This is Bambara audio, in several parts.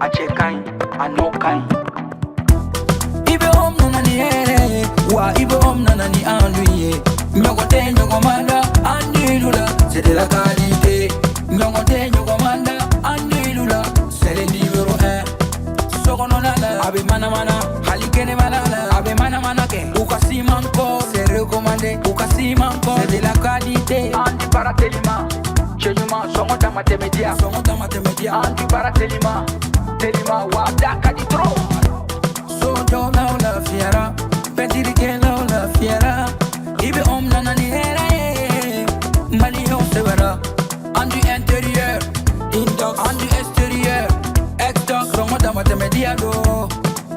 a cɛ ka ɲi a n'o ka ɲi. I bɛ om nana ni hɛrɛ ye wa I bɛ om nana ni an dun ye. Ɲɔgɔn tɛ ɲɔgɔn ma da an dilu la c'est de la qualité. Ɲɔgɔn tɛ ɲɔgɔn ma da an dilu la c'est le numéro 1. Sokɔnɔna la a bɛ manamana hali kɛnɛmana la a bɛ manamana kɛ. U ka siman kɔ c'est recommandé. U ka siman kɔ c'est de la qualité. An di baara telima cɛ ɲuman sɔngɔ dama tɛmɛ diya. Sɔngɔ dama tɛmɛ diya. An di baara telima wa da ka di trop. Sojɔlaw lafiyara pɛntirikɛlaw lafiyara I bɛ om nana ni hɛrɛ ye maliyɛnw sɛbɛra. An du intérieur indox an du extérieur exdox sɔngɔ dama tɛmɛ diya do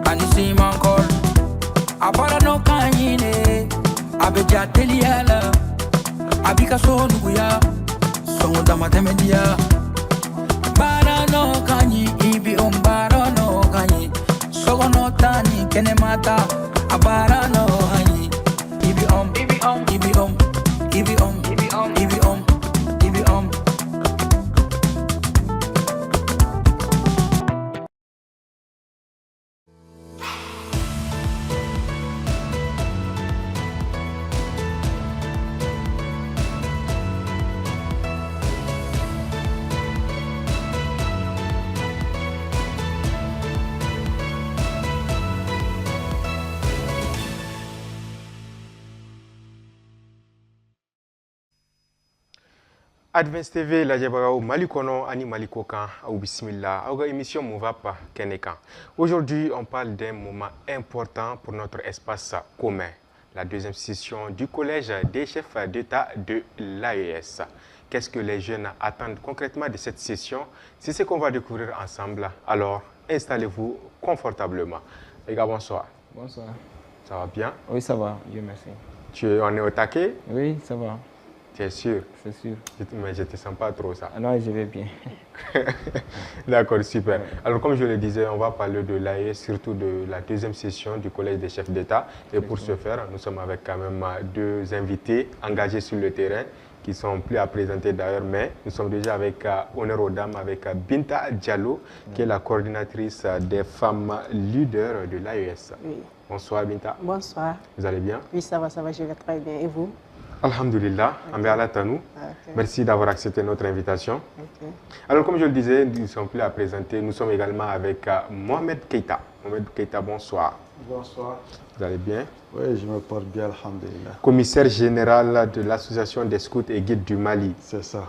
ani siman kɔl a baara n'o ka ɲi ne a bɛ ja teliya la a b'i ka so nuguya sɔngɔ dama tɛmɛ diya. Baara n'o ka ɲi I bɛ om baara n'o ka ɲi sokɔnɔ ta ni kɛnɛma ta a baara n'o ka ɲi I bɛ om I bɛ om I bɛ om I bɛ om I bɛ om I bɛ om I bɛ om. Advance TV lajɛbagaw Mali kɔnɔ ani Mali kɔ kan aw bisimila aw ka émission Mouvap kɛnɛ kan. Aujourd'hui, on parle d'un moment important pour notre espace commun, la deuxième session du collège des chefs d'État de l'AES. Qu'est-ce que les jeunes attendent concrètement de cette session? C'est ce qu'on va découvrir ensemble. Alors, installez-vous confortablement. Les gars, bonsoir. Bonsoir. Ça va bien? Oui, ça va, Dieu merci. On est au taquet? Oui, ça va. Tu es sûr? C'est sûr. Mais je ne te sens pas trop ça. Ah non, je vais bien. D'accord, super. Alors, comme je le disais, on va parler de l'AE, surtout de la deuxième session du Collège des chefs d'État. Et pour ce faire, nous sommes avec quand même deux invités engagés sur le terrain, qui sont plus à présenter d'ailleurs, mais nous sommes déjà avec honneur aux dames, avec Binta Diallo, qui est la coordinatrice des femmes leaders de l'AES. Oui. Bonsoir Binta. Bonsoir. Vous allez bien? Oui, ça va, je vais très bien. Et vous? Alhamdulillah, okay. Merci d'avoir accepté notre invitation. Okay. Alors, comme je le disais, nous ne sommes plus à présenter. Nous sommes également avec Mohamed Keita. Mohamed Keita, bonsoir. Bonsoir. Vous allez bien? Oui, je me porte bien, alhamdulillah. Commissaire général de l'Association des scouts et guides du Mali. C'est ça.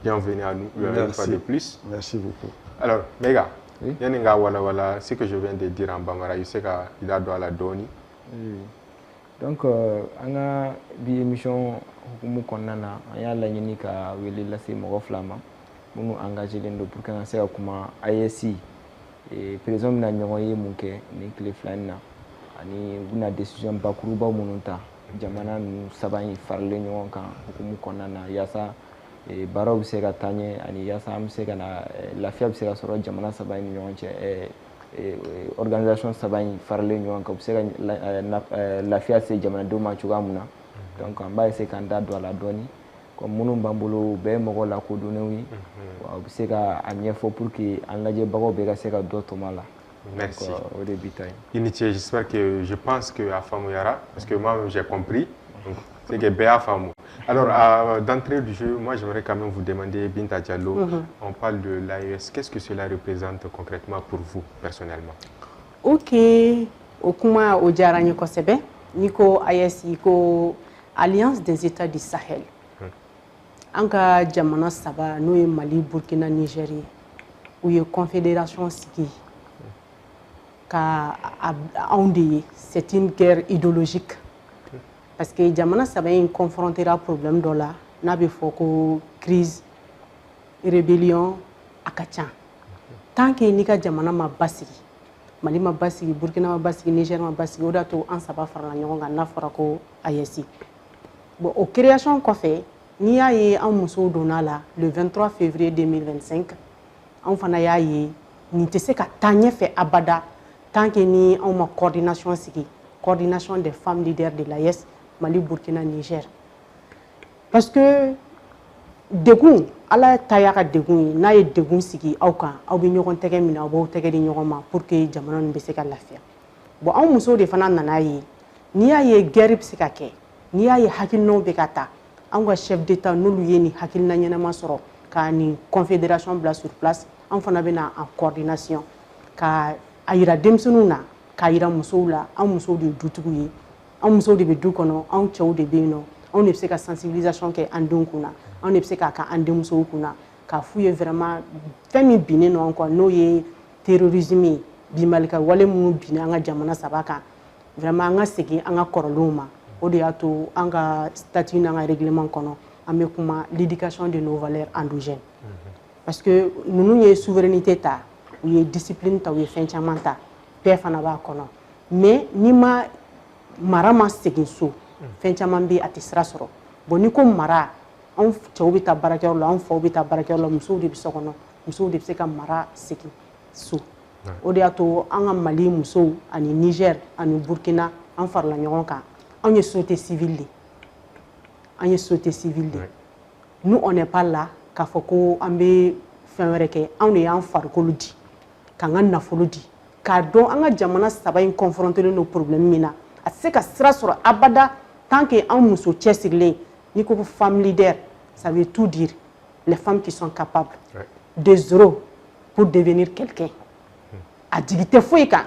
Bienvenue à nous une fois de plus. Merci beaucoup. Alors, mes gars, oui? Ce que je viens de dire en Bambara, je sais qu'il a droit à la donne. Oui. Donc, an ka bi émission hukumu kɔnɔna na an y'a laɲini ka wele lase mɔgɔ fila ma minnu engagélen don pour que an ka se ka kuma AES président bɛna ɲɔgɔn ye mun kɛ nin tile fila in na ani u bɛna décision bakurubaw minnu ta jamana ninnu saba in faralen ɲɔgɔn kan hukumu kɔnɔna na yaasa baaraw bɛ se ka taa ɲɛ ani yaasa an bɛ se ka na lafiya bɛ se ka sɔrɔ jamana saba in ni ɲɔgɔn cɛ. Organisation saba in faralen ɲɔgɔn kan u bɛ se ka lafiya se jamanadenw ma cogoya min na donc an b'a essayer k'an da don a la dɔɔni comme minnu b'an bolo u bɛɛ ye mɔgɔ lakodɔnnenw ye wa u bɛ se ka a ɲɛfɔ pour que an lajɛbagaw bɛɛ ka se ka dɔ tɔmɔ a la. Merci. Donc, o de bi ta ye. Initié, j'espère que je pense que à Famouyara, parce que moi j'ai compris, c'est que Béa Famou. Alors, d'entrée du jeu, moi j'aimerais quand même vous demander, Binta Diallo, on parle de l'AES. Qu'est-ce que cela représente concrètement pour vous, personnellement? Ok, au kuma au diyara n ye kosɛbɛ n'i ko AES i ko Alliance des États du Sahel. An ka jamana saba n'o ye Mali, Burkina, Niger ye u ye confédération sigi ka anw de ye. C'est une guerre idéologique. Parce que jamana saba in confrontera problème dɔ la n'a bɛ fɔ ko crise rébellion a ka ca. Tant que n'i ka jamana ma basigi, Mali ma basigi, Burkina ma basigi, Niger ma basigi, o de y'a to an saba farala ɲɔgɔn kan n'a fɔra ko AES. Bon, o création kɔfɛ n'i y'a ye an musow donna la le 23 février 2025 an fana y'a ye nin tɛ se ka taa ɲɛfɛ abada tant que ni anw ma coordination sigi, coordination des femmes leaders de l'AES Mali, Burkina, Niger. Parce que degun ala ta y'a ka degun ye n'a ye degun sigi aw kan aw bɛ ɲɔgɔn tɛgɛ minɛ aw b'aw tɛgɛ di ɲɔgɔn ma pour que jamana nin bɛ se ka lafiya bon anw musow de fana nana ye n'i y'a ye guerre bɛ se ka kɛ n'i y'a ye hakilinaw bɛ ka ta anw ka chef d'état n'olu ye nin hakilina ɲɛnama sɔrɔ ka nin confédération bila sur place anw fana bɛ na en coordination ka a yira denmisɛnninw na k'a yira musow la anw musow de ye dutigiw ye anw musow de bɛ du kɔnɔ anw cɛw de bɛ yen nɔ anw de bɛ se ka sensibilisation kɛ an denw kunna anw de bɛ se k'a kɛ an denmusow kunna k'a f'u ye vraiment fɛn min binnen non quoi n'o ye terrorisme ye bimalika wale minnu binnen an ka jamana saba kan vraiment an ka segin an ka kɔrɔlenw ma o de y'a to an ka statut n'an ka règlement kɔnɔ an bɛ kuma l'éducation de nos valeurs endogènes parce que ninnu ye souveraineté ta u ye discipline ta u ye fɛn caman ta bɛɛ fana b'a kɔnɔ mais n'i ma mara ma segin so fɛn caman bɛ a tɛ sira sɔrɔ bon n'i ko mara anw cɛw bɛ taa baarakɛyɔrɔ la anw faw bɛ taa baarakɛyɔrɔ la musow de bɛ so kɔnɔ musow de bɛ se ka mara segin so o de y'a to an ka Mali musow ani Niger ani Burkina an farala ɲɔgɔn kan anw ye société civile de an ye société civile de nous on n'est pas là k'a fɔ ko an bɛ fɛn wɛrɛ kɛ anw de y'an farikolo di k'an ka nafolo di k'a dɔn an ka jamana saba in confrontélen don problème min na a tɛ se ka sira sɔrɔ abada tant que an muso cɛsirilen n'i ko femme leader ça veut tout dire les femmes qui sont capables de zéro pour devenir quelqu'un a jigi tɛ foyi kan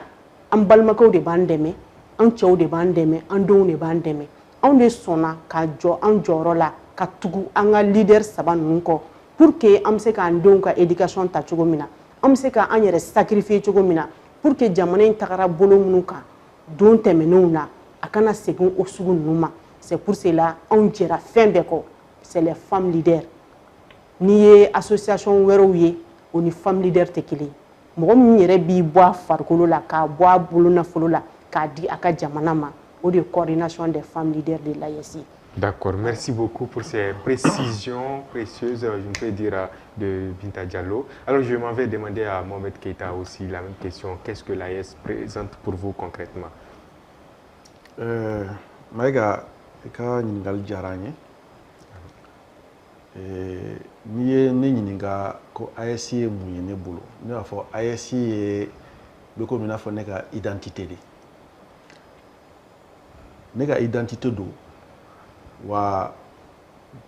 an balimakɛw de b'an dɛmɛ an cɛw de b'an dɛmɛ an denw de b'an dɛmɛ anw de sɔnna ka jɔ an jɔyɔrɔ la ka tugu an ka leader saba ninnu kɔ pour que an bɛ se k'an denw ka éducation ta cogo min na an bɛ se k'an yɛrɛ sacrifier cogo min na pour que jamana in tagara bolo minnu kan don tɛmɛnenw na a kana segin o sugu ninnu ma c'est pour cela anw jɛra fɛn bɛɛ kɔ c'est les femmes leaders n'i ye association wɛrɛw ye o ni femme leader tɛ kelen mɔgɔ min yɛrɛ b'i bɔ a farikolo la k'a bɔ a bolo nafolo la k'a di a ka jamana ma o de ye coordination des femmes leaders de l'AES. D'accord, merci beaucoup pour ces précisions précieuses, je peux dire, de Binta Diallo. Alors, je m'en vais demander à Mohamed Keita aussi la même question. Qu'est-ce que l'AES présente pour vous concrètement? Maïga, ka ɲininkali diyara n ye n'i ye ne ɲininka ko AES ye mun ye ne bolo ne b'a fɔ AES ye bɛ komi i n'a fɔ ne ka identité de ne ka identité don wa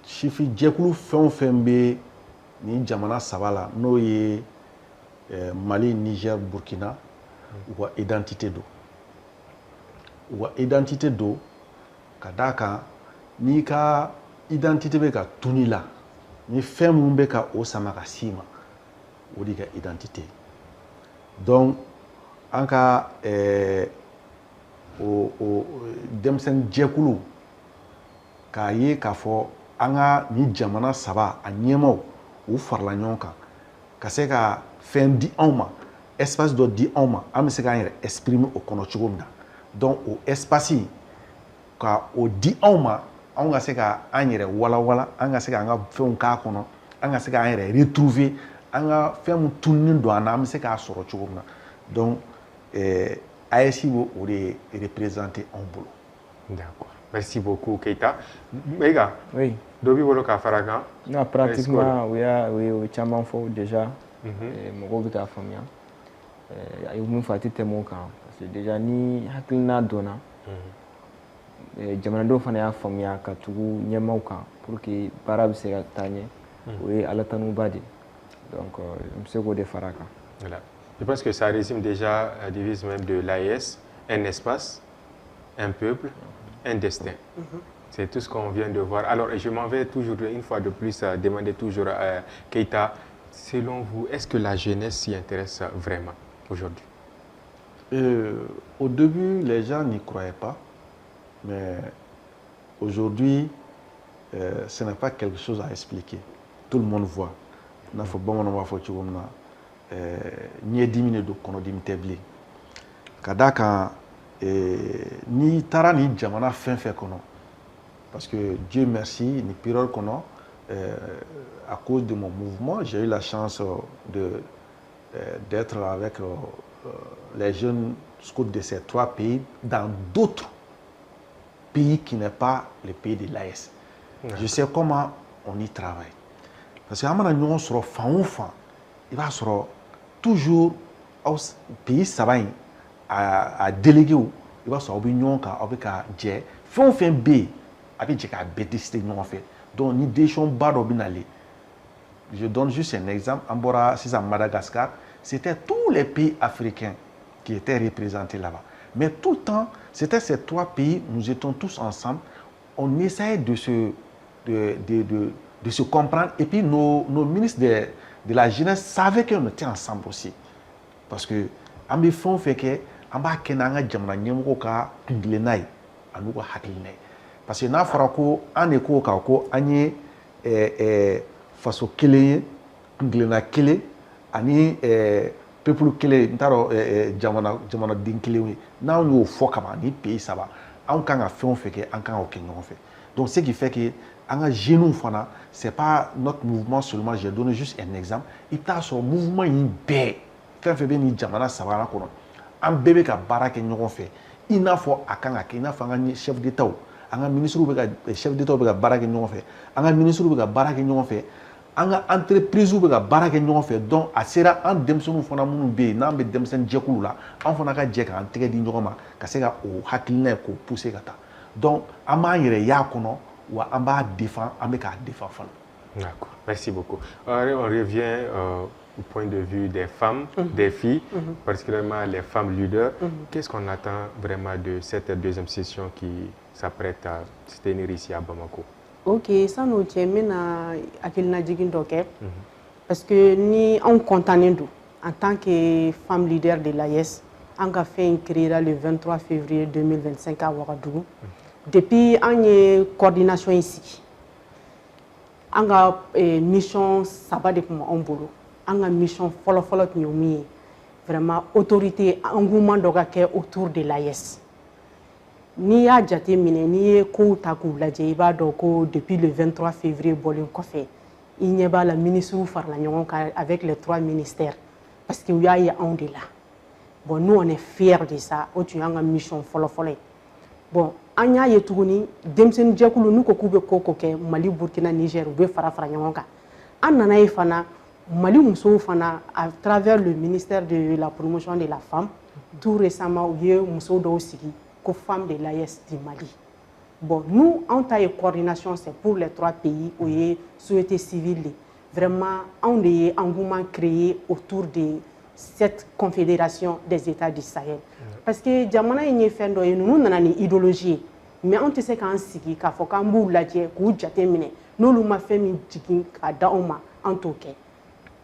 sifin jɛkulu fɛn o fɛn bɛ nin jamana saba la n'o ye Mali, Niger, Burkina u ka identité don u ka identité don ka d'a kan n'i ka identité bɛ ka tuni la ni fɛn minnu bɛ ka o sama ka s'i ma o de ka identité donc an ka denmisɛnnin jɛkulu k'a ye k'a fɔ an ka nin jamana saba a ɲɛmaw u farala ɲɔgɔn kan ka se ka fɛn di anw ma espace dɔ di anw ma an bɛ se k'an yɛrɛ exprimer o kɔnɔ cogo min na donc o espace ka o di anw ma anw ka se ka an yɛrɛ walawala an ka se k'an ka fɛnw k'a kɔnɔ an ka se k'an yɛrɛ retrouver an ka fɛn min tununnen don an na an bɛ se k'a sɔrɔ cogo min na donc AES b'o o de représenter anw bolo. D'accord. Merci beaucoup Keita. Mega, oui. Dobi wolo ka fara kan? Non, pratiquement o ye caman fɔ déjà mɔgɔw bɛ k'a faamuya a ye min fɔ a tɛ tɛmɛ o kan parce que déjà ni hakilina donna jamanadenw fana y'a faamuya ka tugu ɲɛmaaw kan pour que baara bɛ se ka taa ɲɛ o ye ala tanuba de donc n bɛ se k'o de fara a kan. Voilà. Je pense que ça résume déjà la devise même de l'AES, un espace, un peuple, un destin. C'est tout ce qu'on vient de voir. Alors, je m'en vais toujours, une fois de plus, demander toujours à Keita, selon vous, est-ce que la jeunesse s'y intéresse vraiment aujourd'hui? Au début, les gens n'y croyaient pas, mais aujourd'hui, ce n'est pas quelque chose à expliquer. Tout le monde voit. Il faut bon ni diminué de konodim tebli kadaka ni tara ni jamana fin fait kono parce que Dieu merci ni pirol kono à cause de mon mouvement j'ai eu la chance de d'être avec les jeunes scouts de ces trois pays dans d'autres pays qui n'est pas le pays de l'AES. Je sais comment on y travaille. parce que an mana ɲɔgɔn sɔrɔ fan o fan i b'a sɔrɔ toujours aw pays saba in a délégué i b'a sɔrɔ aw bɛ ɲɔgɔn kan aw bɛ ka jɛ fɛn o fɛn bɛ yen a bɛ jɛ k'a bɛɛ décider ɲɔgɔn fɛ donc ni décision ba dɔ bɛ nalen je donne juste un exemple an bɔra sisan Madagascar c'était tous les pays africains qui étaient représentés là-bas mais tout le temps c'était ces 3 pays nous étions tous ensemble on essayait de se comprendre et puis nos ministres de la jeunesse savaient qu'on était ensemble aussi parce que an bɛ fɛn o fɛn kɛ an b'a kɛ n'an ka jamana ɲɛmɔgɔw ka kuntilenna ye an'u ka hakilina ye parce que n'a fɔra ko an de ko kan ko an ye faso kelen ye kuntilenna kelen ani peuple kelen n t'a dɔn jamanaden kelen ye n'anw y'o fɔ kaban ni pays saba anw kan ka fɛn o fɛn kɛ an kan k'o kɛ ɲɔgɔn fɛ donc ce qui fait que an ka jeunes fana c'est pas notre mouvement seulement j'ai donné juste un exemple i bɛ taa sɔrɔ mouvement in bɛɛ fɛn fɛn bɛ nin jamana saba kɔnɔ an bɛɛ bɛ ka baara kɛ ɲɔgɔn fɛ i n'a fɔ a kan ka kɛ i n'a fɔ an ka chef d'état an ka ministres bɛ ka chef d'état bɛ ka baara kɛ ɲɔgɔn fɛ an ka ministres bɛ ka baara kɛ ɲɔgɔn fɛ an ka entreprise bɛ ka baara kɛ ɲɔgɔn fɛ donc a sera an denmisɛnninw fana minnu bɛ yen n'an bɛ denmisɛnnin jɛkulu la an fana ka jɛ k'an tɛgɛ di ɲɔgɔn ma ka se ka o hakilina k'o pousser ka taa donc an b'an yɛrɛ y'a kɔnɔ wa an b'a défend an bɛ k'a défend fana. D'accord, merci beaucoup. On revient au point de vue des femmes, des filles, particulièrement les femmes leaders. Qu'est-ce qu'on attend vraiment de cette deuxième session qui s'apprête à se tenir ici à Bamako? Ok, ça nous tient maintenant à Kilna Djigindoke. Parce que nous sommes contents en tant que femme leader de l'AES. On a fait une création le 23 février 2025 à Ouagadougou. Depuis une coordination ici, on a une mission sabbat en boulot. On a une mission follow vraiment autorité engouement autour de l'AES. Ni a jate mine ni ko ta ko lajɛ I b'a dɔn ko depuis le 23 février bɔlen kɔfɛ I ɲɛ b'a la ministres farala ɲɔgɔn kan avec les 3 ministères parce que u y'a ye anw de la bon nous on est fiers de ça o tun y'an ka mission fɔlɔ-fɔlɔ ye bon an y'a ye tuguni denmisɛnnin jɛkulu n'u ko k'u bɛ ko kɛ Mali Burkina Niger u bɛ fara ɲɔgɔn kan an nana ye fana Mali musow fana à travers le ministère de la promotion de la femme tout récemment u ye muso dɔw sigi ko femmes de l'AES du Mali. Bon, nous, en tant que coordination, c'est pour les 3 pays où il y a société civile. Vraiment, on a un engouement créé autour de cette confédération des États du Sahel. Parce que Jamana est fait nous avons une idéologie, mais on sait qu'en Sigi, qu'à faut qu'en bout la dieu, qu'au jatemine, nous l'avons fait une jigging à Daoma en token.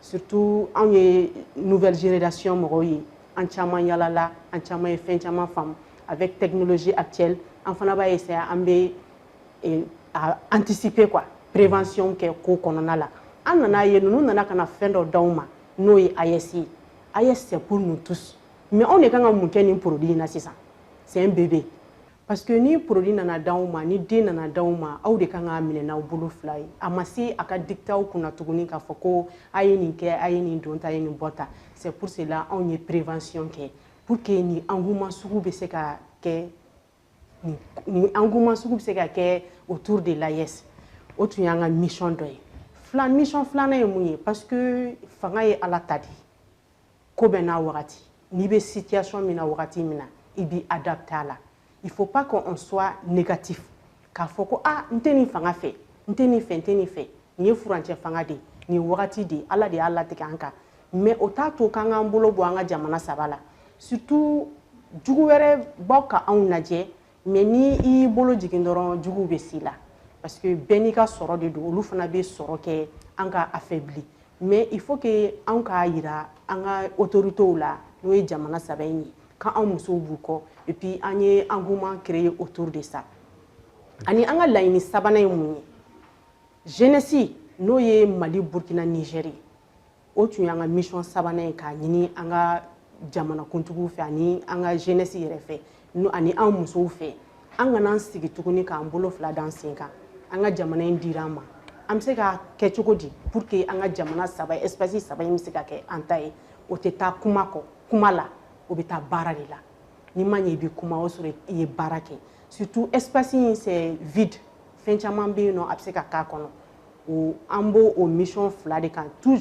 Surtout, on a une nouvelle génération, en chaman yalala, en chaman fin chaman femme. Avec technologie actuelle, enfin on va essayer à anticiper quoi, prévention que qu'on a là. On en a nous nana kana fendo dauma, nous AES. AES c'est pour nous tous. Mais on est quand même un produit na c'est un bébé. Parce que ni produit nana dauma, ni dé nana dauma, ou de kanga mine na bulu fly. Amasi aka dicta ou kuna tuguni ka foko aye ni ke aye ni donta aye ni bota. C'est pour cela on y prévention que pour que ni engouement sugu be se ka kɛ ni engouement sugu be se ka kɛ autour de l'AES o tun y'an ka mission dɔ ye mission filanan ye mun ye parce que fanga ye Ala ta de ko bɛ n'a wagati n'i bɛ situation min na wagati min na I b'i adapter a la il faut pas qu'on soit négatif k'a fɔ ko n tɛ nin fanga fɛ n tɛ nin fɛ nin ye furancɛ fanga de nin wagati de Ala de y'a latigɛ an kan mais o t'a to k'an k'an bolo bɔ an ka jamana saba la surtout jugu wɛrɛ bɔ ka anw lajɛ mais ni I bolo jigin dɔrɔn jugu bɛ s'i la parce que bɛɛ n'i ka sɔrɔ de don olu fana bɛ sɔrɔ kɛ an ka affaibli mais il faut que anw k'a yira an ka autorités la n'o ye jamana saba in ye k'an musow b'u kɔ et puis an ye engouement créé autour de ça ani an ka laɲini sabanan ye mun ye jeunesse n'o ye Mali Burkina Niger o tun y'an ka mission sabanan ye k'a ɲini an ka jamana kuntigiw fɛ ani an ka jeunesse yɛrɛ fɛ ani an musow fɛ an kana an sigi tuguni k'an bolo fila d'an sen kan an ka jamana in dira an ma an bɛ se ka kɛ cogo di pour que an ka jamana saba espace saba in bɛ se ka kɛ an ta ye o tɛ taa kuma kɔ kuma la o bɛ taa baara de la ni ma ɲɛ I bɛ kuma o sɔrɔ I ye baara kɛ surtout espace in c'est vide fɛn caman bɛ yen nɔ a bɛ se ka k'a kɔnɔ an b'o o mission fila de kan tout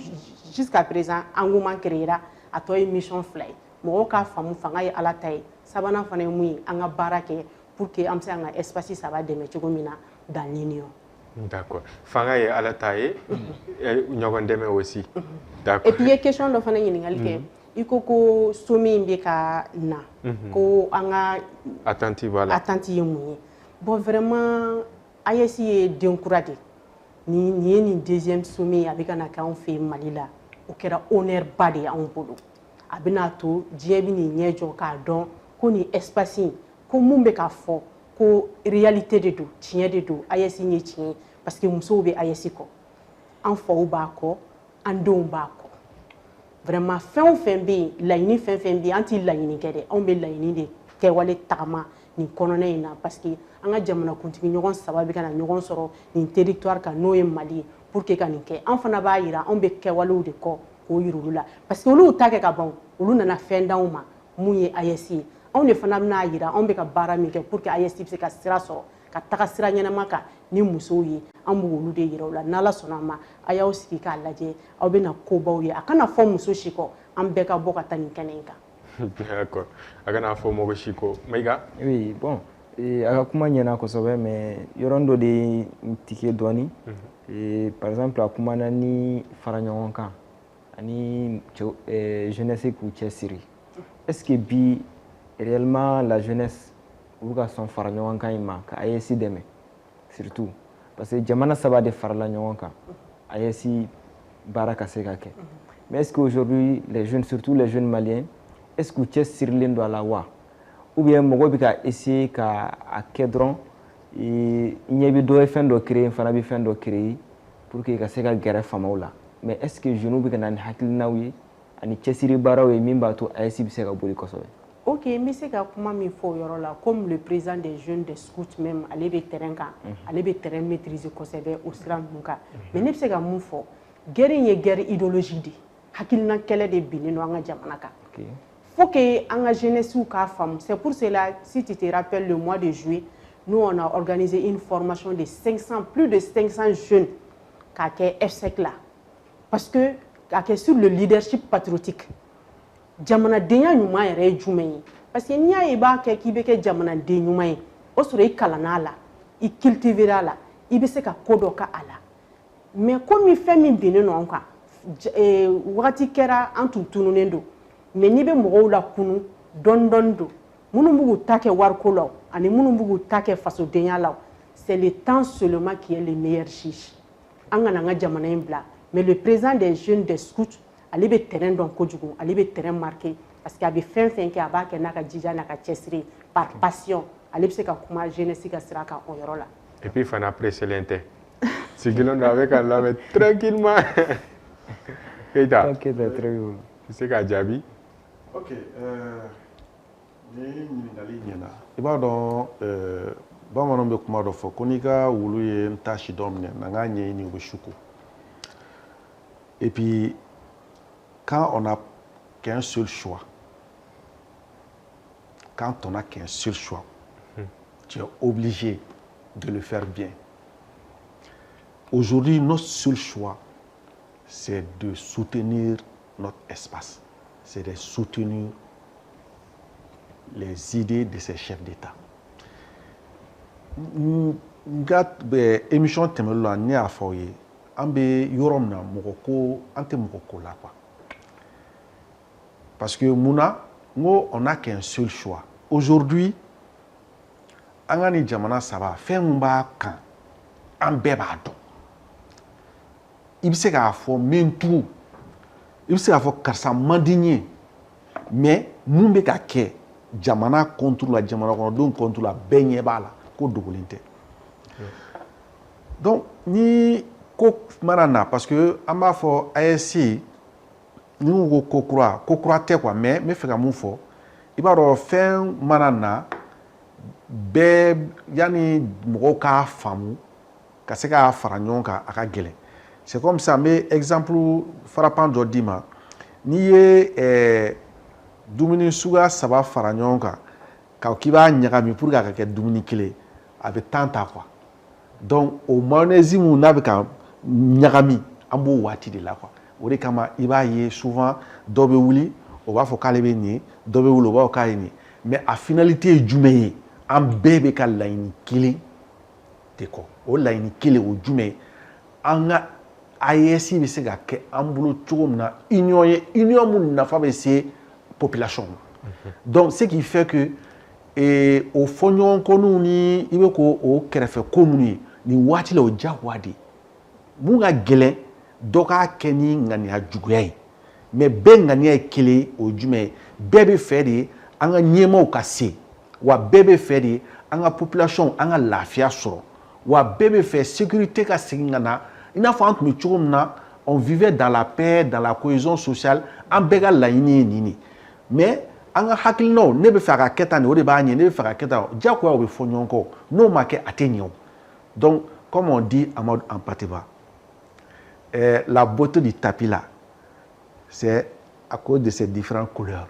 jusqu'à présent engouement créera a tɔ ye mission fila ye mɔgɔw k'a faamu fanga ye ala ta ye sabanan fana ye mun ye an ka baara kɛ pour que an bɛ se an ka espace saba dɛmɛ cogo min na dans l'union. D'accord. Fanga ye ala ta ye ɲɔgɔn dɛmɛ aussi. D'accord. Et puis i ye question dɔ fana ɲininkali kɛ i ko somi in bɛ ka na ko an ka attente ye mun ye bon vraiment AES ye den kura de nin ye nin deuxième sommet ye a bɛ ka na kɛ anw fɛ Mali la o kɛra honneur ba de ye anw bolo a bɛna to diɲɛ bɛ nin ɲɛ jɔ k'a dɔn ko nin espace in ko mun bɛ ka fɔ ko réalité de don tiɲɛ de don AES ye tiɲɛ ye parce que musow bɛ AES kɔ an faw b'a kɔ an denw b'a kɔ vraiment fɛn o fɛn bɛ yen laɲini fɛn fɛn bɛ yen an tɛ laɲini kɛ dɛ anw bɛ laɲini de kɛwale tagama nin kɔnɔna in na parce que an ka jamanakuntigi ɲɔgɔn saba bɛ ka na ɲɔgɔn sɔrɔ nin territoire kan n'o ye Mali ye pour que ka nin kɛ an fana b'a jira anw bɛ kɛwalew de kɔ k'o yira olu la parce que olu ta kɛ ka ban olu nana fɛn d'anw ma mun ye AES ye anw de fana bɛna jira anw bɛ ka baara min kɛ pour que AES bɛ se ka sira sɔrɔ ka taga sira ɲɛnama kan ni musow ye an b'olu de yira u la n'Ala sɔnna a ma a y'aw sigi k'a lajɛ aw bɛna kobaw ye a kana fɔ muso si kɔ an bɛɛ ka bɔ ka taa nin kɛnɛ in kan. D'accord. A kana fɔ mɔgɔ si kɔ. Maïga? Oui, bon. A ka kuma ɲɛna kosɛbɛ mais yɔrɔ dɔ de tike dɔɔni. Par exemple a kumana ni fara ɲɔgɔn kan ani jeunesse k'u cɛsiri. Est-ce que bi réellement la jeunesse olu ka sɔn fara ɲɔgɔn kan in ma ka AES dɛmɛ surtout parce que jamana saba de farala ɲɔgɔn kan AES baara ka se ka kɛ mais est-ce que aujourd'hui les jeunes surtout les jeunes maliens est-ce que u cɛsirilen don a la wa ou bien mɔgɔw bɛ ka essayer ka a kɛ dɔrɔn i ɲɛ bɛ dɔ ye fɛn dɔ créer fana bɛ fɛn dɔ créer pour que ka se ka gɛrɛ famaw la mais est-ce que jeunes bɛ ka na ni hakilinaw ye ani cɛsiri baaraw ye min b'a to AES bɛ se ka boli kosɛbɛ. Ok, n bɛ se ka kuma min fɔ o yɔrɔ la comme le président des jeunes des scouts même ale bɛ terrain kan ale bɛ terrain maîtriser kosɛbɛ o sira ninnu kan mais ne bɛ se ka mun fɔ guerre in ye guerre idéologique de hakilina kɛlɛ de binnen don an ka jamana kan faut que an ka jeunesse k'a faamu c'est pour cela si tu te rappelles le mois de juillet nous on a organisé une formation de 500 plus de 500 jeunes k'a kɛ FSEC la parce que k'a kɛ sur le leadership patriotique. Jamanadenya ɲuman yɛrɛ ye jumɛn ye parce que n'i y'a ye i b'a kɛ k'i bɛ kɛ jamanaden ɲuman ye o sɔrɔ i kalanna a la i cultivera a la i bɛ se ka ko dɔ k'a la mais komi fɛn min binnen don anw kan wagati kɛra an tun tununnen don mais n'i bɛ mɔgɔw lakunu dɔɔni dɔɔni don minnu b'u k'u ta kɛ wariko la ani minnu b'u k'u ta kɛ fasodenya la c'est le temps seulement qui est le meilleur juge an kana an ka jamana in bila mais le président des jeunes des scouts ale bɛ terrain dɔn kojugu ale bɛ terrain marqué parce que a bɛ fɛn fɛn kɛ a b'a kɛ n'a ka jija n'a ka cɛsiri par passion ale bɛ se ka kuma jeunesse ka sira kan o yɔrɔ la. Et puis fana preselen tɛ sigilen don a bɛ ka lamɛn tranquillement. Keita. Ok, très bien. I se k'a jaabi. Ok, ni ɲininkali ɲɛna i b'a dɔn bamananw bɛ kuma dɔ fɔ ko n'i ka wulu ye n ta si dɔ minɛ na n k'a ɲɛɲini u bɛ su ko et puis quand on n'a qu'un seul choix, tu es obligé de le faire bien. Aujourd'hui, notre seul choix, c'est de soutenir notre espace, c'est de soutenir les idées de ces chefs d'État. Émission tɛmɛnen la ne y'a fɔ aw ye an bɛ yɔrɔ min na mɔgɔ ko an tɛ mɔgɔ ko la quoi. Parce que Mouna, nous, on n'a qu'un seul choix. Aujourd'hui, on a ni jamana saba, fait un bas quand, un bébado. Il sait qu'à faire même tout. Il sait qu'à faire karsa mandigné. Mais, nous, on a que jamana contre la jamana contre la baigne bala, ko doulinte. Donc, ni ko marana, parce que, on m'a fait AES. Nous ko kura tɛ quoi mais me fɛ ka mun fɔ i b'a dɔn fɛn mana na bɛɛ yani mɔgɔw k'a faamu ka se k'a fara ɲɔgɔn kan a ka gɛlɛn c'est comme ça n bɛ exemple frappant dɔ d'i ma n'i ye dumuni suguya saba fara ɲɔgɔn kan k'i b'a ɲagami pour que a ka kɛ dumuni kelen a bɛ temps ta quoi donc o mayonnaise mun n'a bɛ ka ɲagami an b'o waati de la quoi o de kama i b'a ye souvent dɔ bɛ wuli o b'a fɔ k'ale bɛ nin ye dɔ bɛ wuli o b'a fɔ k'ale ye nin ye mais a finalité ye jumɛn ye an bɛɛ bɛ ka laɲini kelen de kɔ o laɲini kelen o jumɛn ye an ka AES bɛ se ka kɛ an bolo cogo min na union ye union mun nafa bɛ se population ma donc ce qui fait que o fɔɲɔgɔnkɔniw ni i bɛ k'o kɛrɛfɛ ko minnu ye nin waati la o diyagoya de ye mun ka gɛlɛn dɔ k'a kɛ ni ŋaniya juguya ye mais bɛɛ ŋaniya ye kelen ye o jumɛn ye bɛɛ bɛ fɛ de an ka ɲɛmaaw ka se wa bɛɛ bɛ fɛ de an ka population an ka lafiya sɔrɔ wa bɛɛ bɛ fɛ sécurité ka segin ka na i n'a fɔ an tun bɛ cogo min na on vivait dans la paix dans la cohésion sociale an bɛɛ ka laɲini ye nin de mais an ka hakilinaw ne bɛ fɛ a ka kɛ tan de o de b'a ɲɛ ne bɛ fɛ ka kɛ tan diyagoya o bɛ fɔ ɲɔgɔn kɔ n'o ma kɛ a tɛ ɲɛ o donc comme on dit Amadou en Patiba la beauté du tapis là c'est à cause de ces différentes couleurs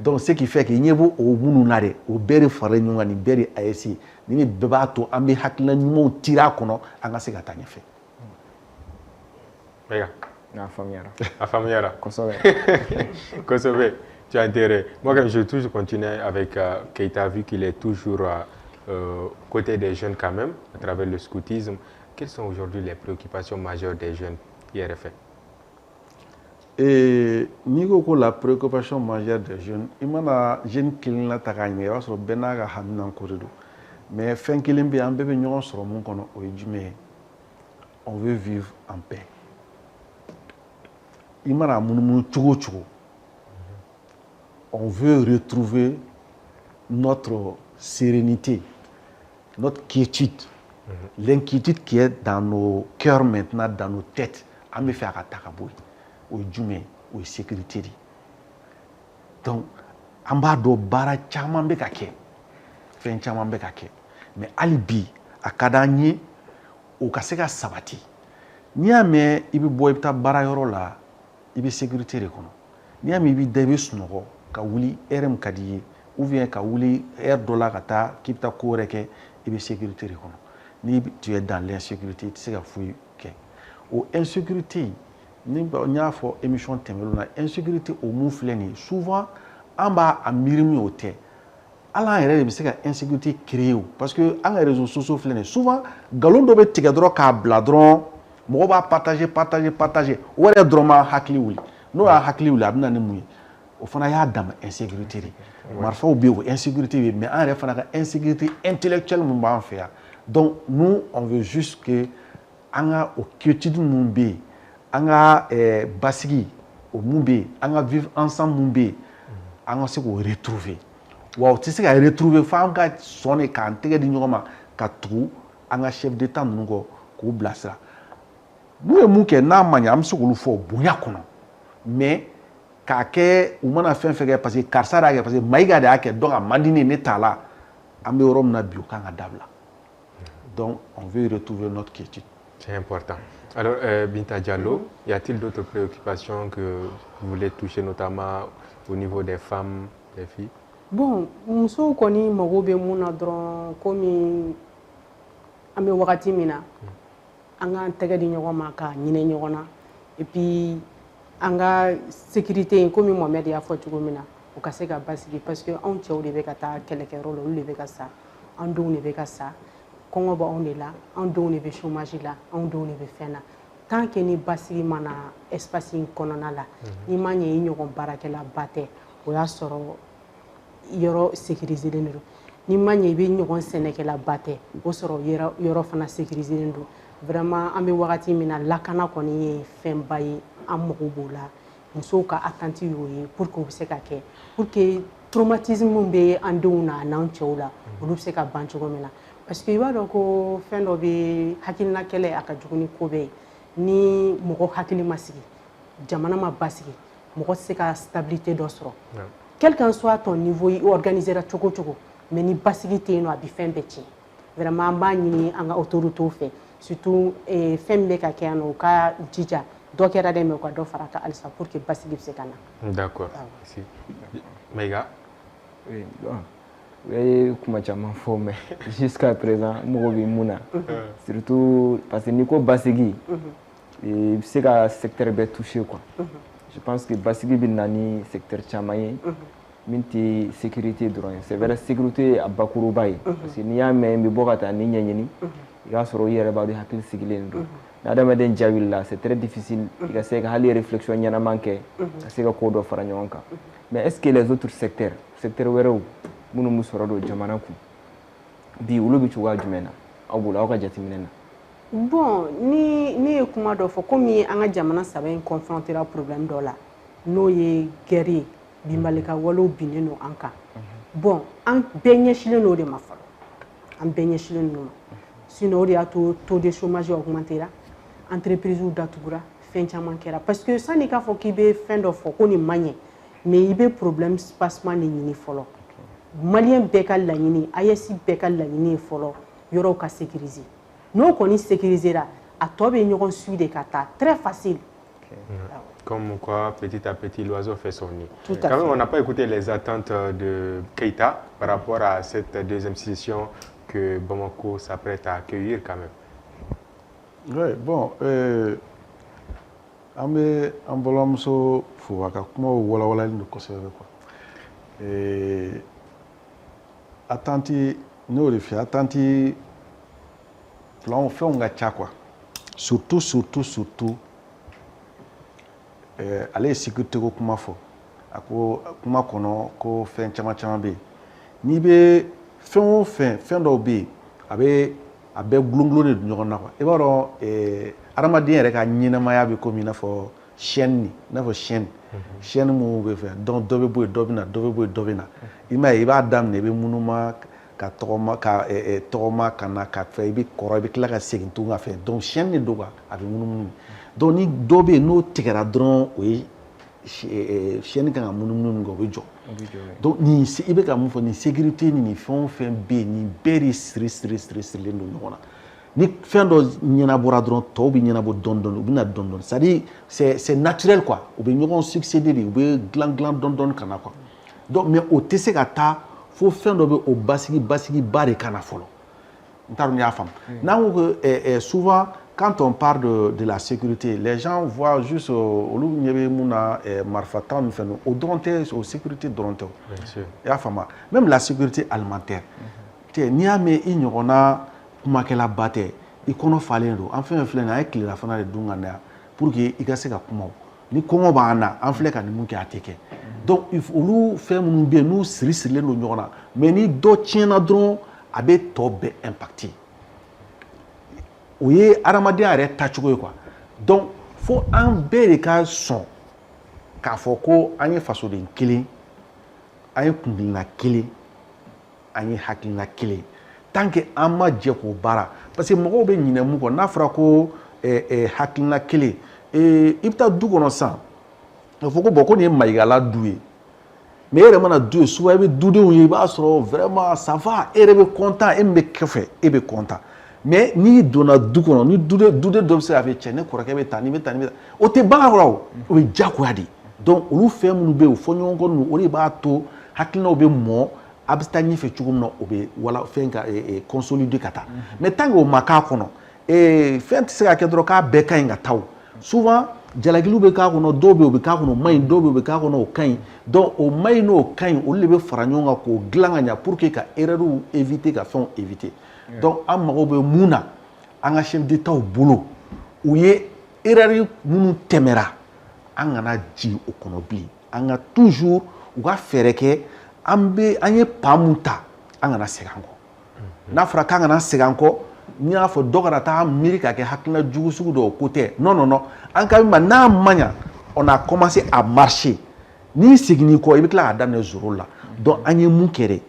donc ce qui fait que ɲɛ b'o minnu na dɛ o bɛɛ de faralen ɲɔgɔn kan nin bɛɛ de AES ye nin bɛɛ b'a to an bɛ hakilina ɲumanw tiri a kɔnɔ an ka se ka taa ɲɛfɛ. A familiara. Kosové, tu as intérêt. Moi, quand je vais toujours continuer avec Keita, vu qu'il est toujours côté des jeunes quand même, à travers le scoutisme. Quelles sont aujourd'hui les préoccupations majeures des jeunes IRFN? Et Nigo, la préoccupation majeure des jeunes, il y a des jeunes qui ont été gagnés, ils ont été gagnés. Mais fin qui l'ont bien, on veut vivre en paix. Il y a on veut retrouver notre sérénité, notre quiétude, l'inquiétude qui est dans nos cœurs maintenant, dans nos têtes. On veut faire atakaboui, au djumé, au sécurité. Donc, on va do bara chaman be kake, fin chaman be kake. Mais alibi, a kadanye, au kaseka sabati. Ni ame ibi boy ta bara yoro la, ibi sécurité rekono. Ni ame ibi debe sunoko. Ka wuli RM ka di ye ou bien ka wuli dɔ la ka taa k'i bɛ taa ko wɛrɛ kɛ i bɛ sécurité de kɔnɔ ni tu es dans l'insécurité i tɛ se ka foyi kɛ o insécurité ni n y'a fɔ émission tɛmɛnenw na insécurité o mun filɛ nin ye souvent an b'a miiri min o tɛ hali an yɛrɛ de bɛ se ka insécurité créer o parce que an ka réseaux sociaux filɛ nin ye souvent nkalon dɔ bɛ tigɛ dɔrɔn k'a bila dɔrɔn mɔgɔw b'a partager o yɛrɛ dɔrɔn ma hakili wuli n'o y'a hakili wuli a bɛ na ni mun ye o fana y'a dama insécurité de marifaw bɛ o insécurité bɛ mais an yɛrɛ fana ka insécurité intellectuelle mun b'an fɛ yan donc nous on veut juste que an ka o quiétude mun bɛ yen an ka basigi o mun bɛ yen an ka vivre ensemble mun bɛ yen an ka se k'o retrouver wa o tɛ se ka retrouver fo an ka sɔn de k'an tɛgɛ di ɲɔgɔn ma ka tugu an ka chef d'état ninnu kɔ k'u bilasira n'u ye mun kɛ n'a ma ɲɛ an bɛ se k'olu fɔ bonya kɔnɔ mais k'a kɛ u mana fɛn fɛn kɛ parce que karisa de y'a kɛ parce que Mayiga de y'a kɛ donc a man di ne t'a la an bɛ yɔrɔ min na bi o kan ka dabila donc on veut retrouver notre quiétude. C'est important. Alors Binta Diallo, y a-t-il d'autres préoccupations que vous voulez toucher notamment au niveau des femmes, des filles? Bon, musow kɔni mago bɛ mun na dɔrɔn komi an bɛ wagati min na an k'an tɛgɛ di ɲɔgɔn ma ka ɲinɛ ɲɔgɔn na et puis an ka sécurité in komi Mohamed y'a fɔ cogo min na o ka se ka basigi parce que anw cɛw de bɛ ka taa kɛlɛkɛyɔrɔ la olu de bɛ ka sa an denw de bɛ ka sa kɔngɔ bɛ anw de la anw denw de bɛ chômage la anw denw de bɛ fɛn na tant que ni basigi mana espace in kɔnɔna la n'i ma ɲɛ i ɲɔgɔn baarakɛla ba tɛ o y'a sɔrɔ yɔrɔ sécuriselen don n'i ma ɲɛ i bɛ ɲɔgɔn sɛnɛkɛla ba tɛ o sɔrɔ yɔrɔ fana sécuriselen don vraiment an bɛ wagati min na lakana kɔni ye fɛnba ye an mago b'o la musow ka attente y'o ye pour que o bɛ se ka kɛ pour que traumatisme min bɛ an denw na a n'an cɛw la olu bɛ se ka ban cogo min na parce que i b'a dɔn ko fɛn dɔ bɛ hakilina kɛlɛ a ka jugu ni ko bɛɛ ye ni mɔgɔ hakili ma sigi jamana ma basigi mɔgɔ tɛ se ka stabilité dɔ sɔrɔ quel qu'en soit ton niveau i organisera cogo cogo mais ni basigi tɛ yen nɔ a bɛ fɛn bɛɛ tiɲɛ vraiment an b'a ɲini an ka autorités fɛ surtout fɛn min bɛ ka kɛ yan nɔ u ka jija dɔ kɛra dɛ mais u ka dɔ fara a kan halisa pour que basigi bɛ se ka na. D'accord. Mayiga. Oui, bon. U ye kuma caman fɔ mais jusqu'à présent mɔgɔ bɛ mun na surtout parce que n'i ko basigi et c'est que secteur est touché quoi. Je pense que basigi bin nani secteur chamaye minti sécurité drone c'est vrai sécurité abakuru bay parce que ni ya me mbi bokata ni nyanyini ya soro yere ba do hakil sigilen do na dama den jawilla c'est très difficile il c'est que hali réflexion nyana manqué c'est que ko do fara nyonka mais est-ce que les autres secteurs werew munu musoro do jamana ku bi ulubi chuwa jumena abula o ka jatiminena bon ni kuma do fo comme anga jamana saba en confronter à problème do la no ye guerre bi malika walo bineno anka bon an benye chileno de mafalo an benye chileno sinon o de a taux de chômage augmentera entreprise ou datugura fin chaman kera parce que ça ni ka fo ki be fin do fo ko ni manye mais il be problème spacement ni ni folo malien bekal la ni ayesi bekal la ni folo yoro ka sécuriser non qu'on y sécurisera à toi bien on suit des kata très facile. Comme quoi petit à petit l'oiseau fait son nid. Tout à quand fait. même on n'a pas écouté les attentes de Keita par rapport à cette deuxième session que Bamako s'apprête à accueillir quand même. Oui, bon, en bolamuso fouaka kuma wala ni kosebe quoi. Attenti no le fi attenti là on fait un gacha quoi. Surtout allez sécurité ko kuma fo ako kuma kono ko fen chama be ni be fen do be abe glunglo de ñogon na quoi e baro aramadien rek a ñinama be comme na fo chaîne chaîne mu be fe donc dobe boy dobina ima e ba dam ne be munuma ka toma kana ka fe be koro be kla ka segin tu nga fe donc chaîne ni doga a be munum donc ni dobe no tigara dron oui chaîne kan munum go be jo donc ni si ibe ka mu fo ni sécurité ni fon fe be ni beri stress le no ngona ni fin do ñina bora dron to bi ñina bo don bina don c'est naturel quoi ou be ñogon succéder ou be glan don kana quoi donc mais au tese ka ta faut fin do be au basigi bare kana folo ntaru ya fam na souvent quand on parle de la sécurité, les gens voient juste au marfatan au dronte au sécurité dronte. Même la sécurité alimentaire. Ni ame ignora kumakela bate ikono falendo enfin flena avec la fana de dungana pour que ikaseka kuma ni kongo bana en fleka ni munki ateke. Donc il faut faire mun bien nous siri no nyona mais ni do tiena dron abe tobe impacté. Oui, aramadien arrête tachugo quoi. Donc faut un bel cas son ka foko anye faso de kili anye kundina kili anye hakina kili tant que amma djeko bara parce que mo be nyina mu ko na fra ko hakina kili ibta du kono san foko boko ni maigala doué mais il mana doué soit be doude on ba so vraiment ça va et be content et me kefe et be content. Mais ni donna du kono ni dude do se avec chene ko rakebe tani o te ba raw o jako yadi donc olu fe mu be o fonyo ko no ori ba to hakina o be mo abstani fe chugum no o be wala fenka consolider kata mais tango maka kono fent se ka kedro ka be kan ga taw souvent jalagilu be ka kono dobe o be ka kono mai dobe o be ka kono o kan donc o mai no kan o le be faranyonga ko glanganya pour que ka erreur éviter ka fon éviter. Donc, en marobe mouna, en chef d'État au boulot, où y est erreur mounou temera, en a dit au konobli, en a toujours ou a fait que ambe anye pamuta, en a segango. Na fraka en a segango, ni a fait dogarata Amerika ke hakna jugusu do côté. Non. En cas na mania, on a commencé à marcher. Ni signi ko ibik la dans les jours là. Donc anye moukere,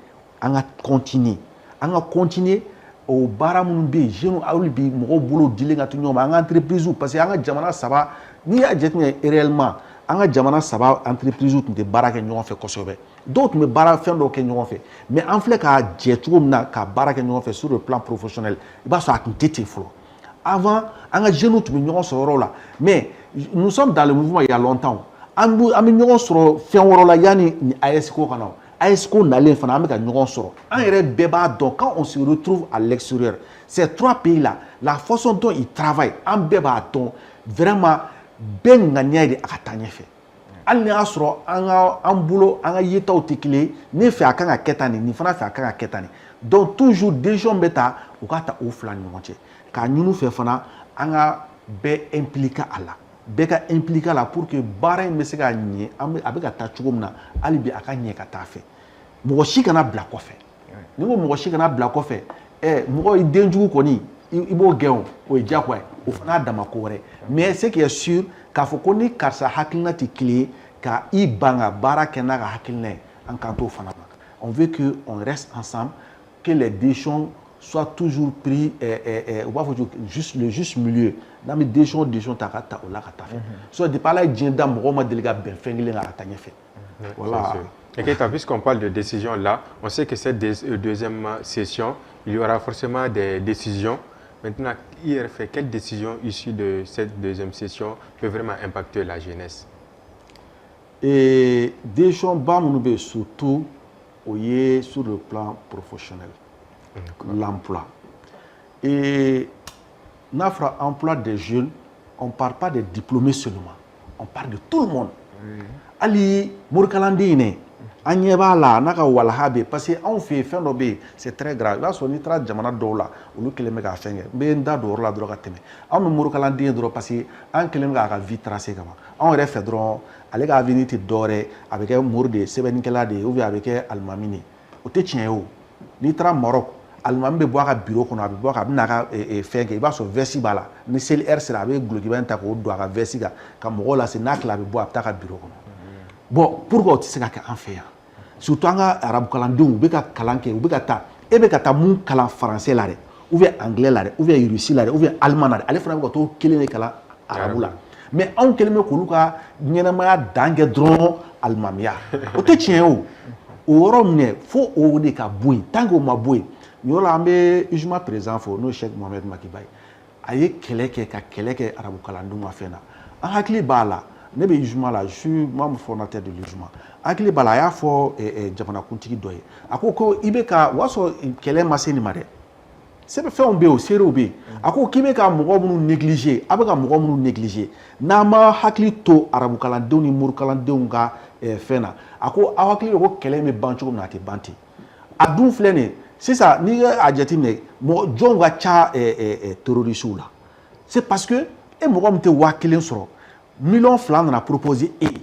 en a continuer. Au baramun be jeune awli bi mo bolo dilenga to nyoma nga entreprise parce que nga jamana saba ni ya jetme réellement nga jamana saba entreprise de baraka nyon fait kosobe d'autres me bara fin do ke nyon fait mais en fait ka jetu na ka baraka nyon fait sur le plan professionnel ba so akintete flo avant nga jeune to nyon so là mais nous sommes dans le mouvement il y a longtemps am nyon so fin woro la yani ni ASCO kana est-ce qu'on allait faire un peu soro en réel donc quand on se retrouve à l'extérieur ces trois pays là la façon dont ils travaillent en béba donc vraiment bɛɛ ŋaniya de a ka taa ɲɛfɛ hali ni y'a sɔrɔ an bolo an ka yetaw tɛ kelen ne fɛ a kan ka kɛ tan nin fana fɛ a kan ka kɛ tan nin donc toujours décision bɛ ta u ka ta o fila ni ɲɔgɔn cɛ k'a ɲini u fɛ fana an ka bɛɛ impliquer a la bɛɛ ka impliquer a la pour que baara in bɛ se ka ɲɛ a bɛ ka taa cogo min na hali bi a ka ɲɛ ka taa fɛ mɔgɔ si kana bila kɔfɛ ni ko mɔgɔ si kana bila kɔfɛ mɔgɔ i den jugu kɔni i b'o gɛn o ye diyagoya ye o fana y'a dama ko wɛrɛ mais ce qui est sûr k'a fɔ ko ni karisa hakilina tɛ kelen ye ka i ban ka baara kɛ n'a ka hakilina ye an kan t'o fana ma on veut que on reste ensemble que les décisions soient toujours pris on b'a fɔ le juste milieu n'an bɛ décision ta ka ta o la ka taa fɛ so depuis ala ye diɲɛ da mɔgɔw ma deli ka bɛn fɛn kelen kan ka taa ɲɛfɛ voilà. Et Keita, puisqu'on parle de décision là, on sait que cette deuxième session, il y aura forcément des décisions. Maintenant, IRF, quelles décisions issues de cette deuxième session peuvent vraiment impacter la jeunesse? Et décisions surtout sur le plan professionnel, l'emploi. Et notre emploi des jeunes, on ne parle pas des diplômés seulement, on parle de tout le monde. Ali Mourkalandine. An ɲɛ b'a la n'a ka walaha bɛ parce que anw fɛ yen fɛn dɔ bɛ yen c'est très grave i b'a sɔrɔ n'i taara jamana dɔw la olu kɛlen bɛ k'a fɛn kɛ n bɛ n da don o yɔrɔ la dɔrɔn ka tɛmɛ anw bɛ murukalanden dɔrɔn parce que an kɛlen bɛ k'a ka vie tracer kama anw yɛrɛ fɛ dɔrɔn ale ka avenir tɛ dɔwɛrɛ a bɛ kɛ mori de ye sɛbɛnnikɛla de ye ou bien a bɛ kɛ alimami de ye o tɛ tiɲɛ ye o n'i taara Maroc alimami bɛ bɔ a ka bureau kɔnɔ a bɛ bɔ a bɛ n'a ka fɛn kɛ i b'a sɔrɔ veste b'a la ni seli heure sera a bɛ gulokiba in ta k'o don a ka veste kan ka mɔgɔw lase n'a tila a bɛ bɔ a bɛ taa a ka bureau kɔnɔ bon pourquoi o tɛ se ka kɛ an fɛ yan surtout an ka arabu kalandenw u bɛ ka kalan kɛ u bɛ ka taa e bɛ ka taa mun kalan français la dɛ ou bien anglais la dɛ ou bien russe la dɛ ou bien allemand la dɛ ale fana bɛ ka t'o kelen de kalan arabu la mais anw kɛlen bɛ k'olu ka ɲɛnamaya dan kɛ dɔrɔn alimamiya o tɛ tiɲɛ ye o yɔrɔ minɛ fo o de ka bɔ yen tant que o ma bɔ yen nin yɔrɔ la an bɛ UJUMA président fo n'o ye Cheikh Mohamed Makiba ye a ye kɛlɛ kɛ ka kɛlɛ kɛ arabu kalandenw ka fɛn na an hakili b'a la ne bɛ UJUMA la je suis membre fondateur de l'UJUMA hakili b'a la a y'a fɔ jamanakuntigi dɔ ye a ko i bɛ ka o y'a sɔrɔ kɛlɛ ma se nin ma dɛ sɛbɛnfɛnw bɛ yen o seerew bɛ yen a ko k'i bɛ ka mɔgɔ minnu négliger a bɛ ka mɔgɔ minnu négliger n'an ma hakili to arabu kalandenw ni murukalandenw ka fɛn na a ko aw hakili bɛ ko kɛlɛ in bɛ ban cogo min na a tɛ ban ten a dun filɛ nin ye sisan n'i ye a jateminɛ mɔgɔ jɔnw ka ca terroristes la c'est parce que e mɔgɔ min tɛ 1000 sɔrɔ miliyɔn 2 nana proposer e ye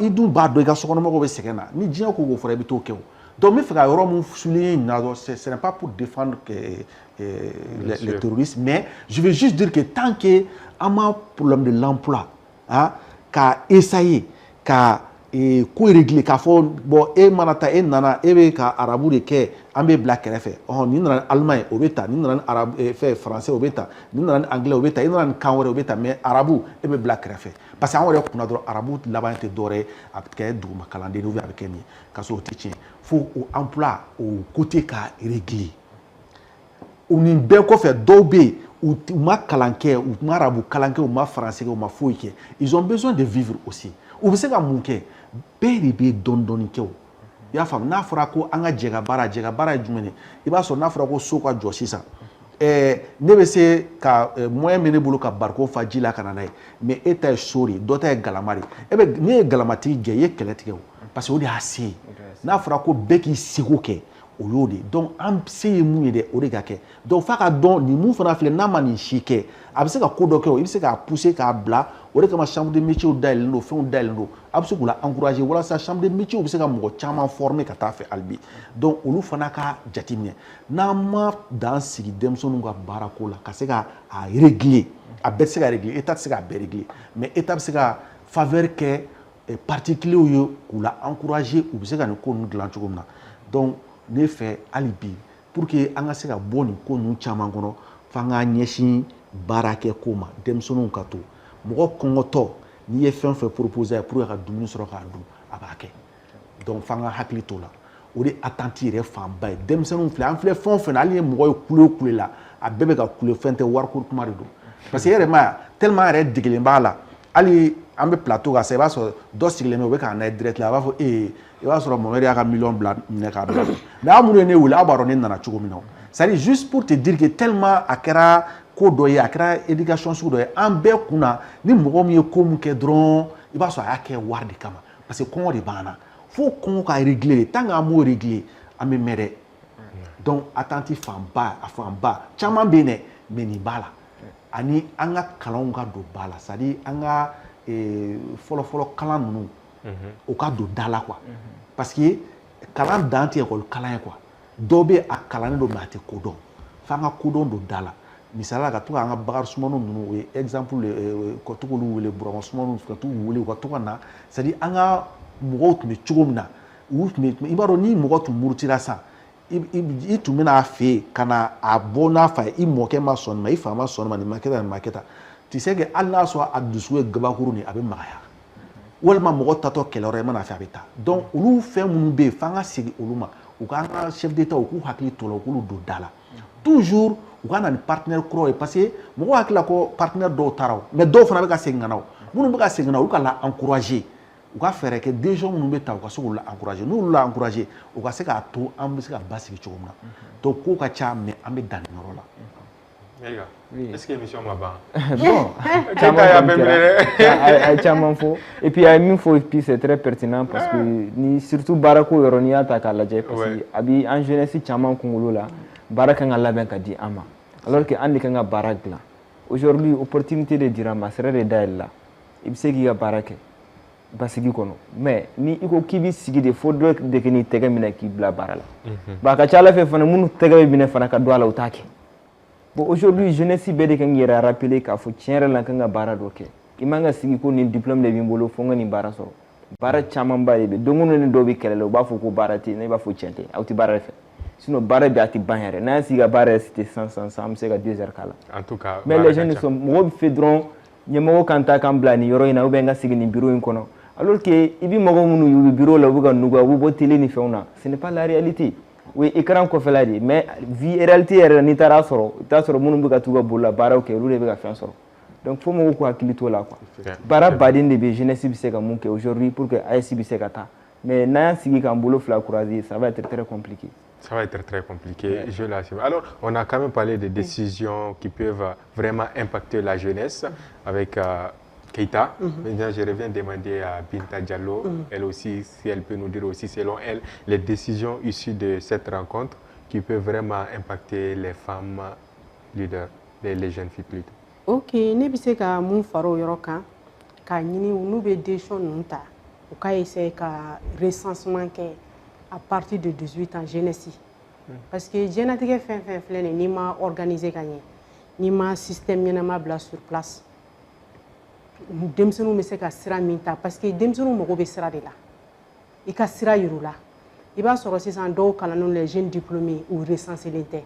i dun b'a dɔn i ka sokɔnɔmɔgɔw bɛ sɛgɛn na ni diɲɛ ko k'o fɔra i bɛ t'o kɛ o donc n bɛ fɛ ka yɔrɔ min souligner nin na dɔrɔn ce n'est pas pour défendre les terroristes mais je veux juste dire que tant que an ma problème de l'emploi ka essayer ka ko régler k'a fɔ bon e mana taa e nana e bɛ ka arabu de kɛ an bɛ bila kɛrɛfɛ ni nana allemand o bɛ ta ni nana arabu fɛ français o bɛ ta ni nana anglais o bɛ ta i nana kan wɛrɛ o bɛ ta mais arabu e bɛ bila kɛrɛfɛ parce que an yɛrɛ kunna dɔrɔn arabu laban tɛ dɔwɛrɛ ye a bɛ kɛ duguma kalanden ou bien a bɛ kɛ nin ye k'a sɔrɔ o tɛ tiɲɛ fo o emploi o côté ka régler o nin bɛɛ kɔfɛ dɔw bɛ yen u ma kalan kɛ u ma arabu kalan kɛ u ma français kɛ u ma foyi kɛ ils ont besoin de vivre aussi u bɛ se ka mun kɛ bɛɛ de bɛ dɔɔnin dɔɔnin kɛ o i y'a faamu n'a fɔra ko an ka jɛ ka baara ye jumɛn ye i b'a sɔrɔ n'a fɔra ko so ka jɔ sisan ne bɛ se ka moyen bɛ ne bolo ka bariko fa ji la ka na n'a ye mais e ta ye so de ye dɔ ta ye galama de ye n'i ye galamatigi gɛn i ye kɛlɛ tigɛ o parce que o de y'a se ye n'a fɔra ko bɛɛ k'i seko kɛ o y'o de ye donc an se ye mun ye dɛ o de ka kɛ donc f'a ka dɔn nin mun fana filɛ n'a ma nin si kɛ a bɛ se ka ko dɔ kɛ o i bɛ se k'a pousser k'a bila o de kama chambre de métier dayɛlɛlen don fɛnw dayɛlɛlen don a bɛ se k'u la encourager walasa chambre de métier bɛ se ka mɔgɔ caman former ka taa fɛ hali bi donc olu fana ka jateminɛ n'an ma dan sigi denmisɛnninw ka baarako la ka se ka a régler a bɛɛ tɛ se ka régler état tɛ se k'a bɛɛ régler mais état bɛ se ka faveur kɛ particuliers ye k'u la encourager u bɛ se ka nin ko ninnu dilan cogo min na donc ne fɛ hali bi pour que an ka se ka bɔ nin ko ninnu caman kɔnɔ f'an ka ɲɛsin baarakɛ ko ma denmisɛnninw ka to mɔgɔ kɔngɔtɔ n'i ye fɛn fɛn proposer a pour que ka dumuni sɔrɔ k'a dun a b'a kɛ donc f'an ka hakili t'o la o de attente yɛrɛ fanba ye denmisɛnninw filɛ an filɛ fɛn o fɛn na hali ni mɔgɔ ye kule o kule la a bɛɛ bɛ ka kule fɛn tɛ wariko kuma de don parce que e yɛrɛ ma ye tellement an yɛrɛ degelen b'a la hali an bɛ plateau kan sisan i b'a sɔrɔ dɔ sigilen bɛ o bɛ k'a n'a ye direct la a b'a fɔ i b'a sɔrɔ Mohamed y'a ka miliyɔn minɛ k'a bila mais aw minnu ye ne wele aw b'a dɔn ne nana cogo min na c'est à dire juste pour te dire que tellement a kɛra ko dɔ ye a kɛra éducation sugu dɔ ye an bɛɛ kunna ni mɔgɔ min ye ko min kɛ dɔrɔn i b'a sɔrɔ a y'a kɛ wari de kama parce que kɔngɔ de b'an na fo kɔngɔ ka régler tant que an m'o régler an bɛ mɛn dɛ donc attente fanba caman bɛ yen dɛ mais nin b'a la ani an ka kalanw ka don ba la c'est à dire an ka fɔlɔfɔlɔ kalan ninnu o ka don da la quoi parce que kalan dan tɛ école kalan ye quoi dɔw bɛ a kalannen don mais a tɛ kodɔn f'an ka kodɔn don da la misaliya ka to k'an ka bakari sumaniw ninnu o ye exemple ka to k'olu wele burama sumaniw ka t'u wele u ka to ka na c'est à dire an ka mɔgɔw tun bɛ cogo min na u tun bɛ i b'a dɔn ni mɔgɔ tun murutira sisan i tun bɛna a fɛ yen ka na a bɔ n'a fa ye i mɔkɛ ma sɔn nin ma i fa ma sɔn nin ma nin ma kɛ tan nin ma kɛ tan tu sais que hali n'a sɔrɔ a dusu ye gabakuru nin a bɛ magaya walima mɔgɔ tatɔ kɛlɛyɔrɔ i mana fɛ a bɛ taa donc olu fɛn minnu bɛ yen f'an ka segin olu ma u k'an ka chef d'état u k'u hakili to la u k'olu don da la toujours u ka na ni partenaire kuraw ye parce que mɔgɔw hakili la ko partenaire dɔw taara o mais dɔw fana bɛ ka segin ka na o minnu bɛ ka segin ka na olu ka la encourager u ka fɛɛrɛ kɛ décision minnu bɛ ta u ka se k'u la encourager n'olu la encourager u ka se k'a to an bɛ se ka basigi cogo min na donc kow ka ca mais an bɛ dan nin yɔrɔ la. Oui. Est-ce que l'émission m'a ban? Bon, caman fo et puis a min fo et puis c'est très pertinent parce que ni surtout barako yɔrɔ n'i y'a ta k'a lajɛ parce que a bi an jeunesse caman kunkolo la baara kan ka labɛn ka di an ma alors que an de kan ka baara dilan aujourd'hui opportunité de dira ma sira de dayɛlɛ la i bɛ se k'i ka baara kɛ basigi kɔnɔ mais ni i ko k'i bɛ sigi de fo dɔ de kɛ n'i tɛgɛ minɛ k'i bila baara la bon a ka ca ala fɛ fana minnu tɛgɛ bɛ minɛ fana ka don a la u t'a kɛ. Bon, aujourd'hui, jeunesse bɛɛ de kan k'i yɛrɛ rappeler k'a fɔ tiɲɛ yɛrɛ la kan ka baara dɔ kɛ i man ka sigi ko nin diplôme de bɛ n bolo fo n ka nin baara sɔrɔ baara camanba de bɛ don o don ni dɔw bɛ kɛlɛ la u b'a fɔ ko baara tɛ yen ne b'a fɔ tiɲɛ tɛ aw tɛ baara fɛ sinon baara bɛ a tɛ ban yɛrɛ n'an sigi ka baara yɛrɛ citer san an bɛ se ka 2 heures k'a la en tout cas mais les jeunes sont mɔgɔ bɛ fɛ dɔrɔn ɲɛmɔgɔ kan ta kan bila nin yɔrɔ in na ou bien n ka sigi nin bureau in kɔnɔ alors que i bɛ mɔgɔ minnu ye u bɛ bureau la u bɛ ka nugu u bɛ bɔ télé ni fɛnw na ce n'est pas la réalité. Oui, écran kɔfɛla de mais vie réalité yɛrɛ n'i taara sɔrɔ i t'a sɔrɔ minnu bɛ ka t'u ka bolo la baaraw kɛ olu de bɛ ka fɛn sɔrɔ donc fo mɔgɔw k'u hakili to la quoi baara baden de bɛ jeunesse bɛ se ka mun kɛ aujourd'hui pour que AES bɛ se ka taa mais n'an y'an sigi k'an bolo fila croiser ça va être très compliqué. Ça va être très compliqué, je l'assume. Alors, on a quand même parlé de décisions qui peuvent vraiment impacter la jeunesse avec Keita. Maintenant, je reviens demander à Binta Diallo, elle aussi, si elle peut nous dire aussi, selon elle, les décisions issues de cette rencontre qui peuvent vraiment impacter les femmes leaders, les jeunes filles plutôt. Ok, ne bɛ se ka mun fara o yɔrɔ kan k'a ɲini n'u bɛ décision ninnu ta u ka essayer ka recensement kɛ à partir de 18 ans jeunesse parce que diɲɛlatigɛ fɛn fɛn filɛ nin n'i ma organiser ka ɲɛ n'i ma système ɲɛnama bila sur place denmisɛnninw bɛ se ka sira min ta parce que denmisɛnninw mago bɛ sira de la i ka sira yir'u la i b'a sɔrɔ sisan dɔw kalannen les jeunes diplômés u recenselen tɛ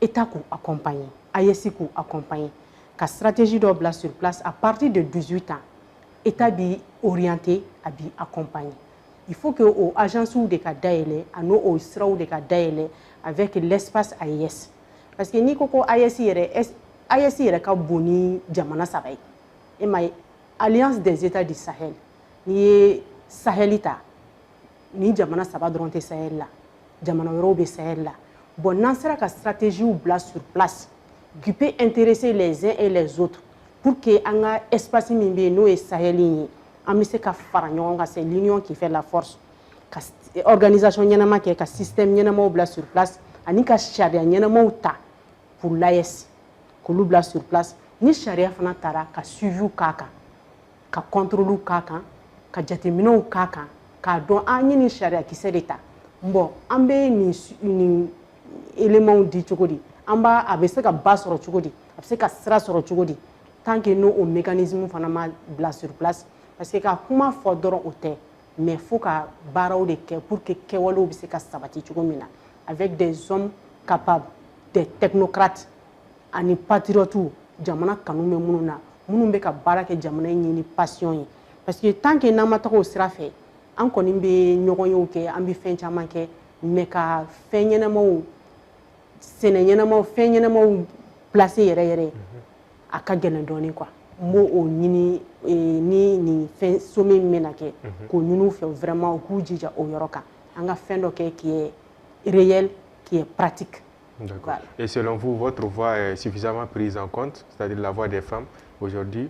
État k'u accompagner AES k'u accompagner ka stratégie dɔ bila sur place à partir de 18 ans État b'i orienter a b'i accompagner il faut que o agences de ka dayɛlɛ a n'o o siraw de ka dayɛlɛ avec l'espace AES parce que n'i ko ko AES yɛrɛ ka bon ni jamana saba ye e ma ye alliance des états du Sahel n'i ye Sahel ta ni jamana saba dɔrɔn tɛ Sahel la jamana wɛrɛw bɛ Sahel la bon n'an sera ka stratégies bila sur place qui peut intéresser les uns et les autres pour que an ka espace min bɛ yen n'o ye Sahel ye an bɛ se ka fara ɲɔgɔn kan c'est l'union qui fait la force ka organisation ɲɛnama kɛ ka système ɲɛnamaw bila sur place ani ka sariya ɲɛnamaw ta pour l'AES k'olu bila sur place ni sariya fana taara ka suiviw k'a kan ka contrôle k'a kan ka jateminɛw k'a kan k'a dɔn an ye nin sariya kisɛ de ta bon an bɛ nin éléments di cogo di an b'a a bɛ se ka ba sɔrɔ cogo di a bɛ se ka sira sɔrɔ cogo di tant que n'o mécanisme fana ma bila sur place parce que ka kuma fɔ dɔrɔn o tɛ mais fo ka baaraw de kɛ pour que kɛwalew bɛ se ka sabati cogo min na avec des hommes capables des technocrates ani patriotes jamana kanu bɛ minnu na minnu bɛ ka baara kɛ jamana in ye ni passion ye parce que tant que n'an ma taga o sira fɛ an kɔni bɛ ɲɔgɔn yew kɛ an bɛ fɛn caman kɛ mais ka fɛn ɲɛnamaw sɛnɛ ɲɛnamaw fɛn ɲɛnamaw placer yɛrɛ yɛrɛ a ka gɛlɛn dɔɔnin quoi n b'o o ɲini ni nin fɛn sommet min bɛna kɛ k'o ɲini u fɛ vraiment u k'u jija o yɔrɔ kan an ka fɛn dɔ kɛ qui est réel qui est pratique D'accord. Voilà. Et selon vous, votre voix est suffisamment prise en compte, c'est-à-dire la voix des femmes aujourd'hui,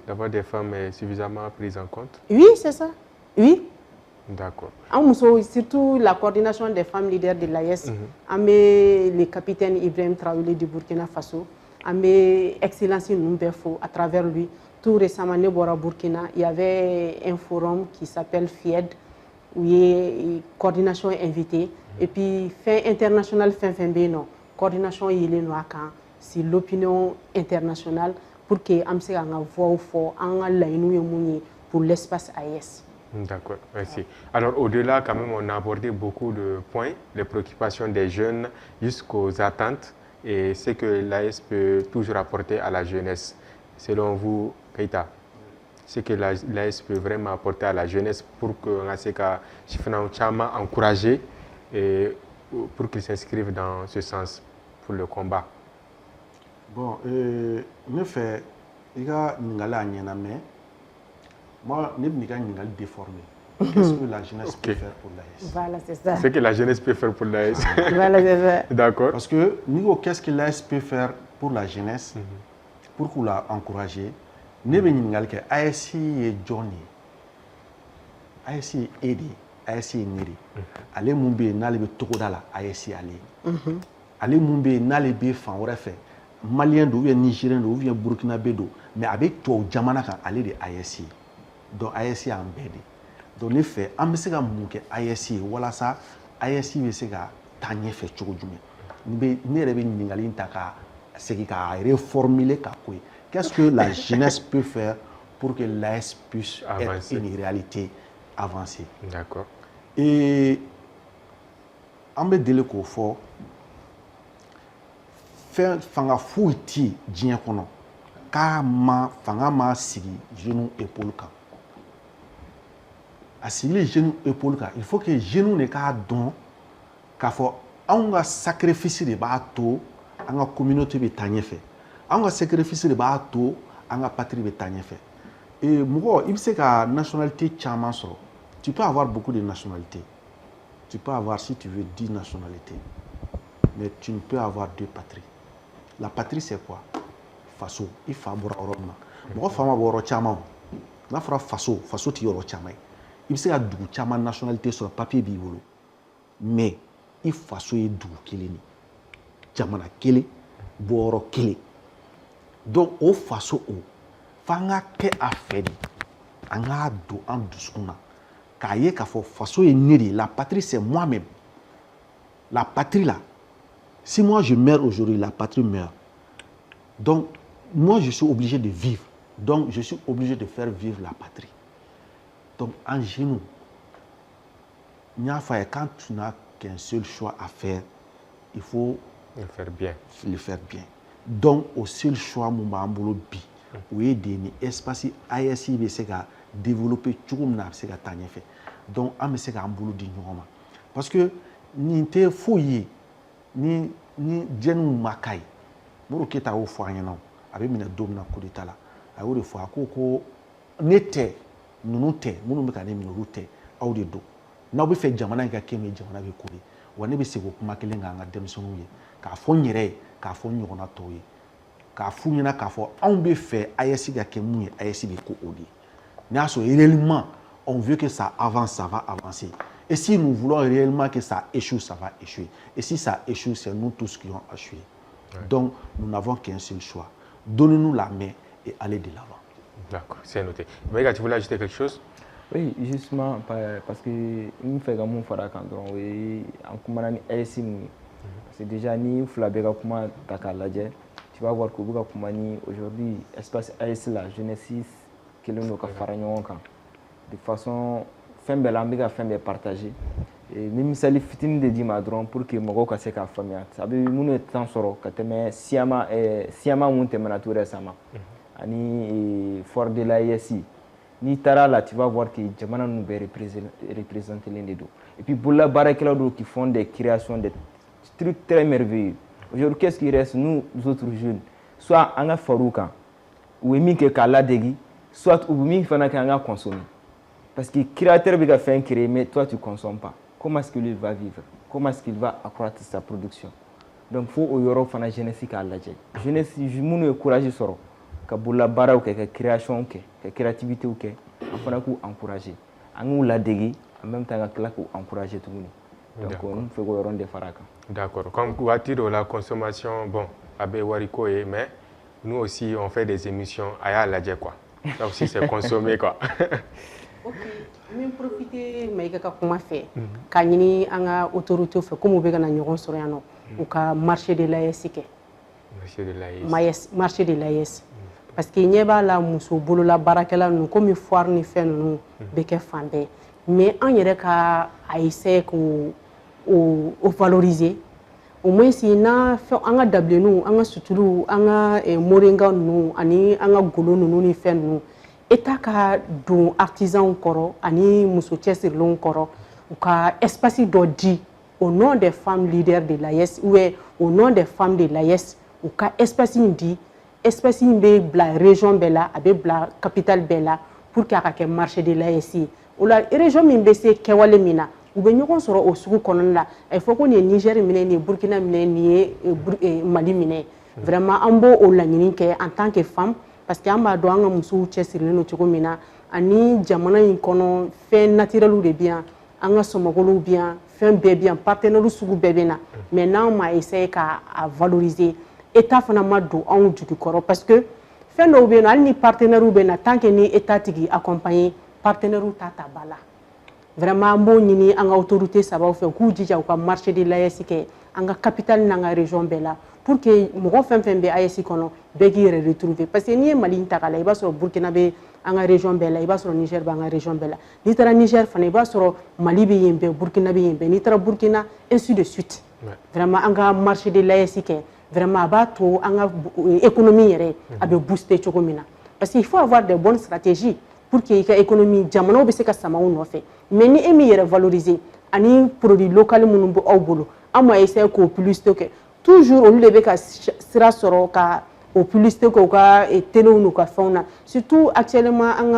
la voix des femmes est suffisamment prise en compte? Oui, c'est ça. Oui. D'accord. Surtout la coordination des femmes leaders de l'AES, le capitaine Ibrahim Traoré du Burkina Faso, Excellence Numbefo à travers lui. Tout récemment, au Burkina, il y avait un forum qui s'appelle FIED, où il y a coordination invitée. Et puis, fin international, fin non, coordination il est c'est l'opinion internationale pour que nous ayons voix fort, pour l'espace AES. D'accord, merci. Alors, au-delà, quand même, on a abordé beaucoup de points, les préoccupations des jeunes jusqu'aux attentes et ce que l'AES peut toujours apporter à la jeunesse. Selon vous, Keita, ce que l'AES peut vraiment apporter à la jeunesse pour que nous soyons encouragés et pour qu'ils s'inscrivent dans ce sens pour le combat. Bon, en effet, il y a moi, je ne suis pas déformé. Qu'est-ce que la jeunesse peut faire pour l'AES? Voilà, c'est ça. Ce que la jeunesse peut faire pour l'AES. Voilà, c'est ça. D'accord. Parce que, qu'est-ce que l'AES peut faire pour la jeunesse, pour qu'on l'encourage? Ne be ɲininkali kɛ AES ye jɔn de ye? AES ye e de ye, AES ye ne de ye. Ale mun bɛ yen n'ale bɛ togoda la, AES ye ale ye. Ale mun bɛ yen n'ale bɛ fan wɛrɛ fɛ, Malien do, ou bien Nigérien do, ou bien Burkinabé do, mais a bɛ tubabu jamana kan, ale de AES ye. Donc AES ye an bɛɛ de. Donc ne fɛ an bɛ se ka mun kɛ AES ye walasa AES bɛ se ka taa ɲɛfɛ cogo jumɛn? Ne yɛrɛ bɛ ɲininkali in ta ka segin k'a reformuler ka ko ye. Qu'est-ce que la jeunesse peut faire pour que l'AES puisse être une réalité avancée? D'accord. Et en me délai qu'au fort, faire fanga fouiti djien kono, kama fanga ma sigi genou épaule ka. A sigi genou épaule ka, il faut que genou ne ka don, ka fo anga sacrifice de bateau, anga communauté be tanye fait. Anga sacrifice de bateau, anga patrie be tanye fait. Et moi, il sait que nationalité tchaman soro. Tu peux avoir beaucoup de nationalités. Tu peux avoir, si tu veux, 10 nationalités. Mais tu ne peux avoir 2 patries. La patrie, c'est quoi? Faso. Il faut avoir un Europe. Moi, je vais avoir un tchaman. Je vais faso. Faso, tu as un tchaman. Il sait que du tchaman nationalité sur le papier bibolo. Mais il faut faso et du kileni. Tchaman a kele, boro kele. Donc, au faso o. Fanga ke affaire. Anga do en doucement. Kaye ka fo faso est neri. La patrie c'est moi-même. La patrie là. Si moi je meurs aujourd'hui, la patrie meurt. Donc moi je suis obligé de vivre. Donc je suis obligé de faire vivre la patrie. Donc en genou, quand tu n'as qu'un seul choix à faire, il faut le faire bien. Le faire bien. Donc au seul choix mon boulot bi. Oui, des espaces AES be se ka développer tout comme na se ka tanye fait. Donc on me se ka boulot di nyoma. Parce que ni te foyi ni jenu makai. Moro keta o fo anyana. Abe mina dom na coup d'état là. A o de fo akoko nete nunu te munu be ka ne mina rute aw de do. Na be fe jamana ka keme jamana be kuri. Wa ne be se ko kuma kelen nga demsonu ye. Ka fo nyere ka fo nyona to ye. K'a fou ɲɛna k'a fɔ anw bɛ fɛ AES ka kɛ mun ye AES bɛ ko o de. N'a sɔrɔ réellement on veut que ça avance, ça va avancer. Et si nous voulons réellement que ça échoue, ça va échouer. Et si ça échoue, c'est nous tous qui ont échoué. Ouais. Donc nous n'avons qu'un seul choix. Donnez-nous la main et allez de l'avant. D'accord, c'est noté. Maïga, tu voulais ajouter quelque chose? Oui, justement, parce que nous faisons mon frère quand on est en commandant AES. C'est déjà ni Flabega comment Kakaladje. Tu vas voir que aujourd'hui, espace AES la jeunesse qui est le de façon fin belle ambiga fin belle partagée et même ça les fitines de dimadron pour que mogo ka se ka famia ça veut nous temps soro ka teme siama mun te mana tout récemment ani fort de l'AES ni tara là tu vas voir que jamana nous représenter l'un des deux et puis pour la barakela qui font des créations des trucs très merveilleux. Aujourd'hui, qu'est-ce qui reste, nous autres jeunes? Soit on a farouka, ou que kala degi, soit ou fana qu'on consommer. Parce que le créateur va faire un créer, mais toi tu ne consommes pas. Comment est-ce qu'il va vivre? Comment est-ce qu'il va accroître sa production? donc fo o yɔrɔ fana jeunesse k'a lajɛ jeunesse minnu ye courage sɔrɔ ka bololabaaraw kɛ ka création kɛ ka créativité kɛ an fana k'u encourager an k'u ladegi en même temps ka tila k'u encourager tuguni donc n fɛ k'o yɔrɔ de fara a kan. D'accord, comme waati dɔ la consommation bon a bɛ wariko ye mais nous aussi on fait des émissions a y'a lajɛ quoi donc si c'est consommé quoi. Ok, min profiter Maïga ka kuma fɛ k'a ɲini an ka autorité fɛ comme u bɛ ka na ɲɔgɔn sɔrɔ yan nɔ u ka marché de l'AES kɛ. Marché de l'AES parce que ɲɛ b'a la muso bolola baarakɛla ninnu komi foire ni fɛn ninnu bɛ kɛ fan bɛɛ mais an yɛrɛ ka a essayer k'o valoriser au moins si na fɛn an ka dabilenu an ka sutulu an ka moringa ninnu ani an ka golo ninnu ni fɛn ninnu État ka don artisan kɔrɔ ani muso cɛsirilenw kɔrɔ u ka espace dɔ di au nom des femmes leaders de l'AES ou au nom des femmes de l'AES u ka espace di espace bɛ bila région bɛɛ la a bɛ bila capitale bɛɛ la pour que a ka kɛ marché de l'AES ye o la région min bɛ se kɛwale min na u bɛ ɲɔgɔn sɔrɔ o sugu kɔnɔna la a fɔ ko nin ye Niger minɛ nin ye Burkina minɛ nin ye Mali minɛ vraiment an b'o laɲini kɛ en tant que femme parce que an b'a dɔn an ka musow cɛsirilen don cogo min na ani jamana in kɔnɔ fɛn naturel de bɛ yan an ka sɔmɔgɔw bɛ yan fɛn bɛɛ bɛ yan partenaires sugu bɛɛ bɛ na mais n'anw ma essayer k'a valoriser État fana ma don anw jugukɔrɔ parce que fɛn dɔw bɛ yen hali ni partenaires bɛ na tant que ni État tigi accompagner partenaires ta ba la vraiment an b'o ɲini an ka autorité sabaw fɛ k'u jija u ka marché de l'AES kɛ an ka capitale n'an ka région bɛɛ la pour que mɔgɔ fɛn fɛn bɛ AES kɔnɔ bɛɛ k'i yɛrɛ retrouver parce que n'i ye Mali ta k'a la i b'a sɔrɔ Burkina bɛ an ka région bɛɛ la i b'a sɔrɔ Niger b'an ka région bɛɛ la n'i taara Niger fana i b'a sɔrɔ Mali bɛ yen bɛɛ Burkina bɛ yen bɛɛ n'i taara Burkina ainsi de suite vraiment an ka marché de l'AES kɛ vraiment a b'a to an ka économie yɛrɛ a bɛ booster cogo min na parce que il faut avoir des bonnes stratégies pour que i ka économie jamanaw bɛ se ka sama u nɔfɛ mais ni e min yɛrɛ valoriser ani produit local minnu bɛ aw bolo an ma essayer k'o publicité kɛ toujours olu de bɛ ka sira sɔrɔ ka o publicité kɛ u ka téléw n'u ka fɛnw na surtout actuellement an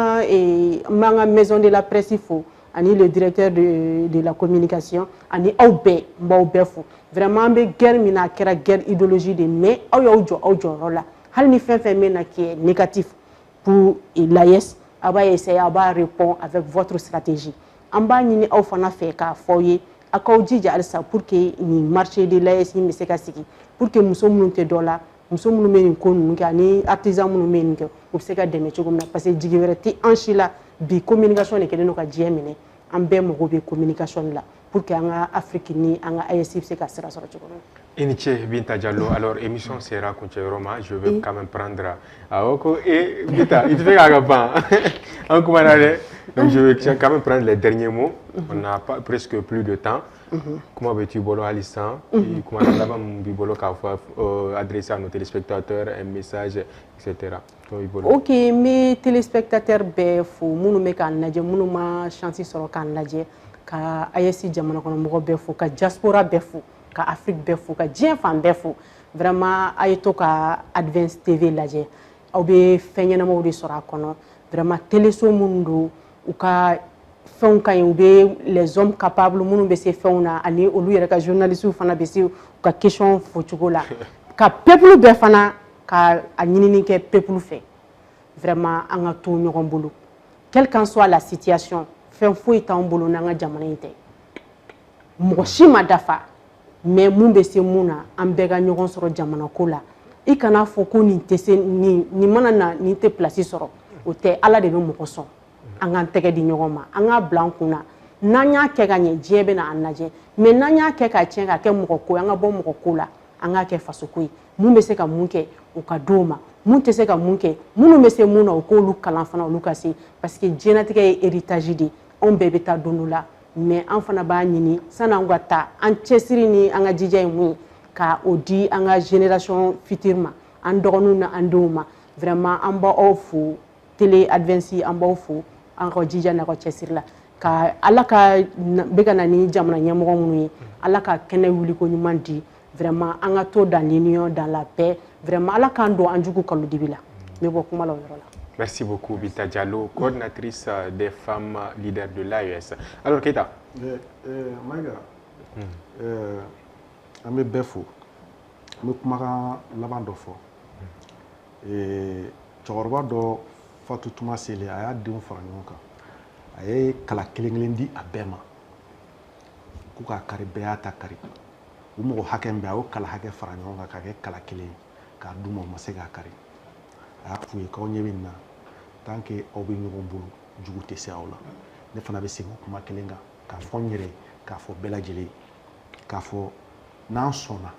ka maison de la presse fo ani le directeur de la communication ani aw bɛɛ n b'aw bɛɛ fo vraiment an bɛ guerre min na a kɛra guerre idéologie de mais aw y'aw jɔ aw jɔyɔrɔ la hali ni fɛn fɛn bɛ na qui est négatif pour l'AES a b'a essayer a b'a répondre avec votre stratégie an b'a ɲini aw fana fɛ k'a fɔ aw ye a k'aw jija halisa pour que nin marché de l'AES bɛ se ka sigi pour que muso minnu tɛ dɔ la muso minnu bɛ nin ko ninnu kɛ ani artisan minnu bɛ nin kɛ u bɛ se ka dɛmɛ cogo min na parce que jigi wɛrɛ tɛ an si la bi communication de kɛlen don ka diɲɛ minɛ an bɛɛ mago bɛ communication la pour que an ka Afrique ni an ka AES bɛ se ka sira sɔrɔ cogo min na. I ni ce Binta Diallo, alors émission sera kuncɛyɔrɔ ma je vais quand même prendre awɔ ko Binta i tɛ fɛ k'a ka ban an kumana dɛ donc je vais quand même prendre les derniers mots on n'a pas presque plus de temps comment bɛ-tu bolo hali sisan kumana laban min b'i bolo k'a fɔ adresser à nos téléspectateurs un message etc. ok n bɛ téléspectateurs bɛɛ fo minnu bɛ k'an lajɛ minnu ma chance sɔrɔ k'an lajɛ ka AES jamana kɔnɔ mɔgɔ bɛɛ fo ka diaspora bɛɛ fo ka Afrique bɛɛ fo ka diɲɛ fan bɛɛ fo vraiment a ye to ka Advance TV lajɛ aw bɛ fɛn ɲɛnamaw de sɔrɔ a kɔnɔ vraiment téléso minnu don u ka fɛnw ka ɲi u bɛ les hommes capables minnu bɛ se fɛnw na ani olu yɛrɛ ka journalistes fana bɛ se u ka question fo cogo la ka peuple bɛɛ fana ka a ɲinini kɛ peuple fɛ vraiment an ka to ɲɔgɔn bolo quelle qu'en soit la situation fɛn foyi t'anw bolo n'an ka jamana in tɛ mɔgɔ si ma dafa mais mun bɛ se mun na an bɛɛ ka ɲɔgɔn sɔrɔ jamana ko la i kana fɔ ko nin tɛ se nin mana na nin tɛ place sɔrɔ o tɛ Ala de bɛ mɔgɔ sɔn an k'an tɛgɛ di ɲɔgɔn ma an k'a bila an kun na n'an y'a kɛ ka ɲɛ diɲɛ bɛ na an lajɛ mais n'an y'a kɛ ka tiɲɛ ka kɛ mɔgɔ ko ye an ka bɔ mɔgɔ ko la an k'a kɛ faso ko ye mun bɛ se ka mun kɛ o ka d'o ma mun tɛ se ka mun kɛ minnu bɛ se mun na o k'olu kalan fana olu ka se parce que diɲɛlatigɛ ye héritage de anw bɛɛ bɛ taa don dɔ la mais an fana b'a ɲini san'an ka taa an cɛsiri ni an ka jija ye mun ye ka o di an ka génération future ma an dɔgɔninw na an denw ma vraiment an b'aw fo télé Advance an b'aw fo an ka jija n'a ka cɛsiri la ka Ala ka bɛ ka na ni jamana ɲɛmɔgɔ minnu ye Ala ka kɛnɛ wuliko ɲuman di vraiment an ka to dans l'union dans la paix vraiment Ala k'an don an jugu kalo dibi la n bɛ bɔ kuma la o yɔrɔ la. Merci beaucoup Binta Diallo, coordinatrice des femmes leaders de l'AES. Alors Keita. Maïga, an bɛ bɛɛ fo me kumakan laban dɔ fɔ cɛkɔrɔba dɔ fatu tuma selen a y'a denw fara ɲɔgɔn kan a ye kala kelen di a bɛɛ ma k'u ka kari bɛɛ y'a ta kari u mɔgɔ hakɛ min bɛ a y'o kala hakɛ fara ɲɔgɔn kan k'a kɛ kala kelen ye k'a d'u ma u ma se k'a kari a y'a f'u ye k'aw ɲɛ bɛ nin na tant que aw bɛ ɲɔgɔn bolo jugu tɛ se aw la ne fana bɛ segin kuma kelen kan k'a fɔ n yɛrɛ k'a fɔ bɛɛ lajɛlen ye k'a fɔ n'an sɔnna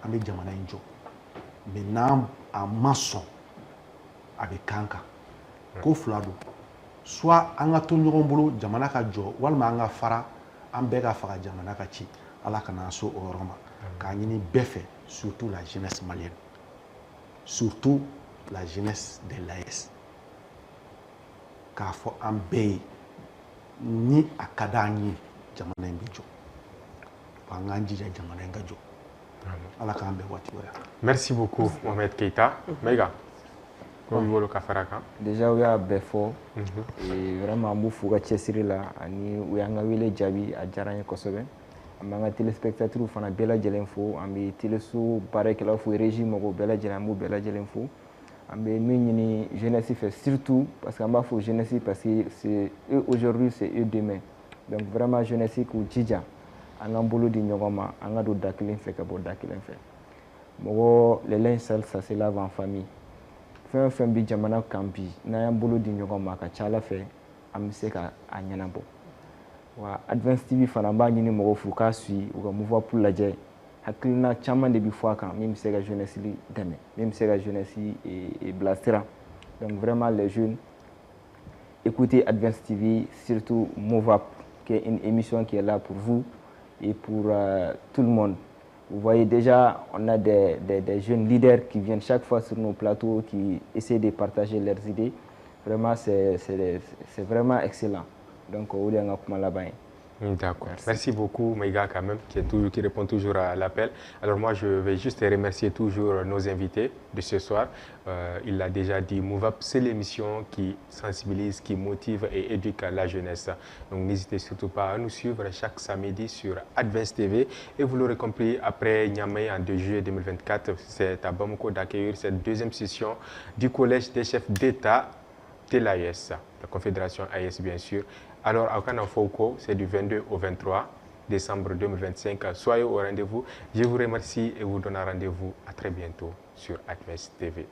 an bɛ jamana in jɔ mais n'an a ma sɔn a bɛ kan kan ko fila don soit an ka to ɲɔgɔn bolo jamana ka jɔ walima an ka fara an bɛɛ ka faga jamana ka ci ala kana so o yɔrɔ ma k'a ɲini bɛɛ fɛ surtout la jeunesse malienne surtout la jeunesse de l'AES k'a fɔ an bɛɛ ye ni a ka d'an ye jamana in bɛ jɔ an k'an jija jamana in ka jɔ ala k'an bɛɛ waati wɛrɛ. Merci beaucoup Mohamed Keita. Maïga ko wolo ka fara kan déjà u y'a bɛɛ fɔ vraiment an b'u fo ka cɛsiri la ani u y'an ka wele jaabi a diyara an ye kosɛbɛ an b'an ka téléspectateurs fana bɛɛ lajɛlen fo an bɛ téléso baarakɛlaw fo régie mɔgɔw bɛɛ lajɛlen an b'u bɛɛ lajɛlen fo an bɛ min ɲini jeunesse fɛ surtout parce que an b'a fɔ jeunesse parce que c'est eux aujourd'hui c'est eux demain donc vraiment jeunesse k'u jija an k'an bolo di ɲɔgɔn ma an ka don da kelen fɛ ka bɔ da kelen fɛ mɔgɔ le linge sale ça se lave en famille fɛn o fɛn bɛ jamana kan bi n'an y'an bolo di ɲɔgɔn ma a ka ca ala fɛ an bɛ se ka a ɲɛnabɔ wa Advance TV fana an b'a ɲini mɔgɔw fɛ u k'a suit u ka Mouva Pour lajɛ hakilina caman de bɛ fɔ a kan min bɛ se ka jeunesse dɛmɛ min bɛ se ka jeunesse bilasira donc vraiment les jeunes écoutez Advance TV surtout Mouva qui est une émission qui est là pour vous et pour tout le monde. Vous voyez déjà, on a des jeunes leaders qui viennent chaque fois sur nos plateaux, qui essaient de partager leurs idées. Vraiment, c'est vraiment excellent. Donc, on va aller là-bas. D'accord. Merci beaucoup, Maïga, quand même, qui répond toujours à l'appel. Alors moi, je vais juste remercier toujours nos invités de ce soir. Il l'a déjà dit, Mouva, c'est l'émission qui sensibilise, qui motive et éduque la jeunesse. Donc n'hésitez surtout pas à nous suivre chaque samedi sur Advance TV. Et vous l'aurez compris, après Niamey en 2 juillet 2024, c'est à Bamako d'accueillir cette deuxième session du Collège des chefs d'État de l'AES, la Confédération AES bien sûr. Alors, à Okana Foucault, c'est du 22 au 23 décembre 2025. Soyez au rendez-vous. Je vous remercie et vous donne rendez-vous à très bientôt sur Advance TV.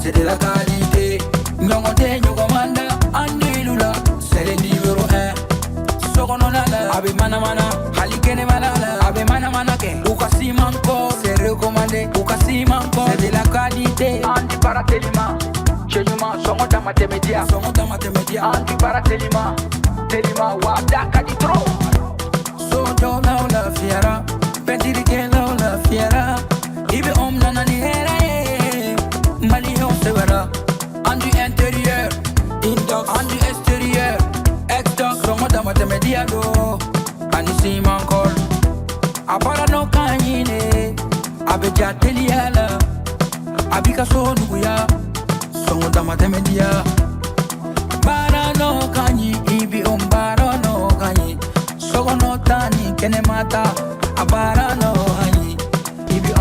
C'est de la qualité, c'est le numéro 1. Sokononala, abe mana mana, halikene malala, abe mana mana ke. Ukasi manko, c'est recommandé. Ukasi manko, c'est de la qualité. Anti paratelima, chenyuma songo tamatemedia, anti paratelima, telima wadaka di tro. Sojo na la fiera, pentiri ke la fiera. Ibe nana ni hera Malion severa, andu intérieur, indox, andu extérieur, exdox, somota matemedia do, anisi mankol, apara no kanyine, abeja teliala, abika so nuya, somota matemedia, bara no kanyi, ibi bara no kanyi, sogo no tani, kene mata, abara no kanyi, ibi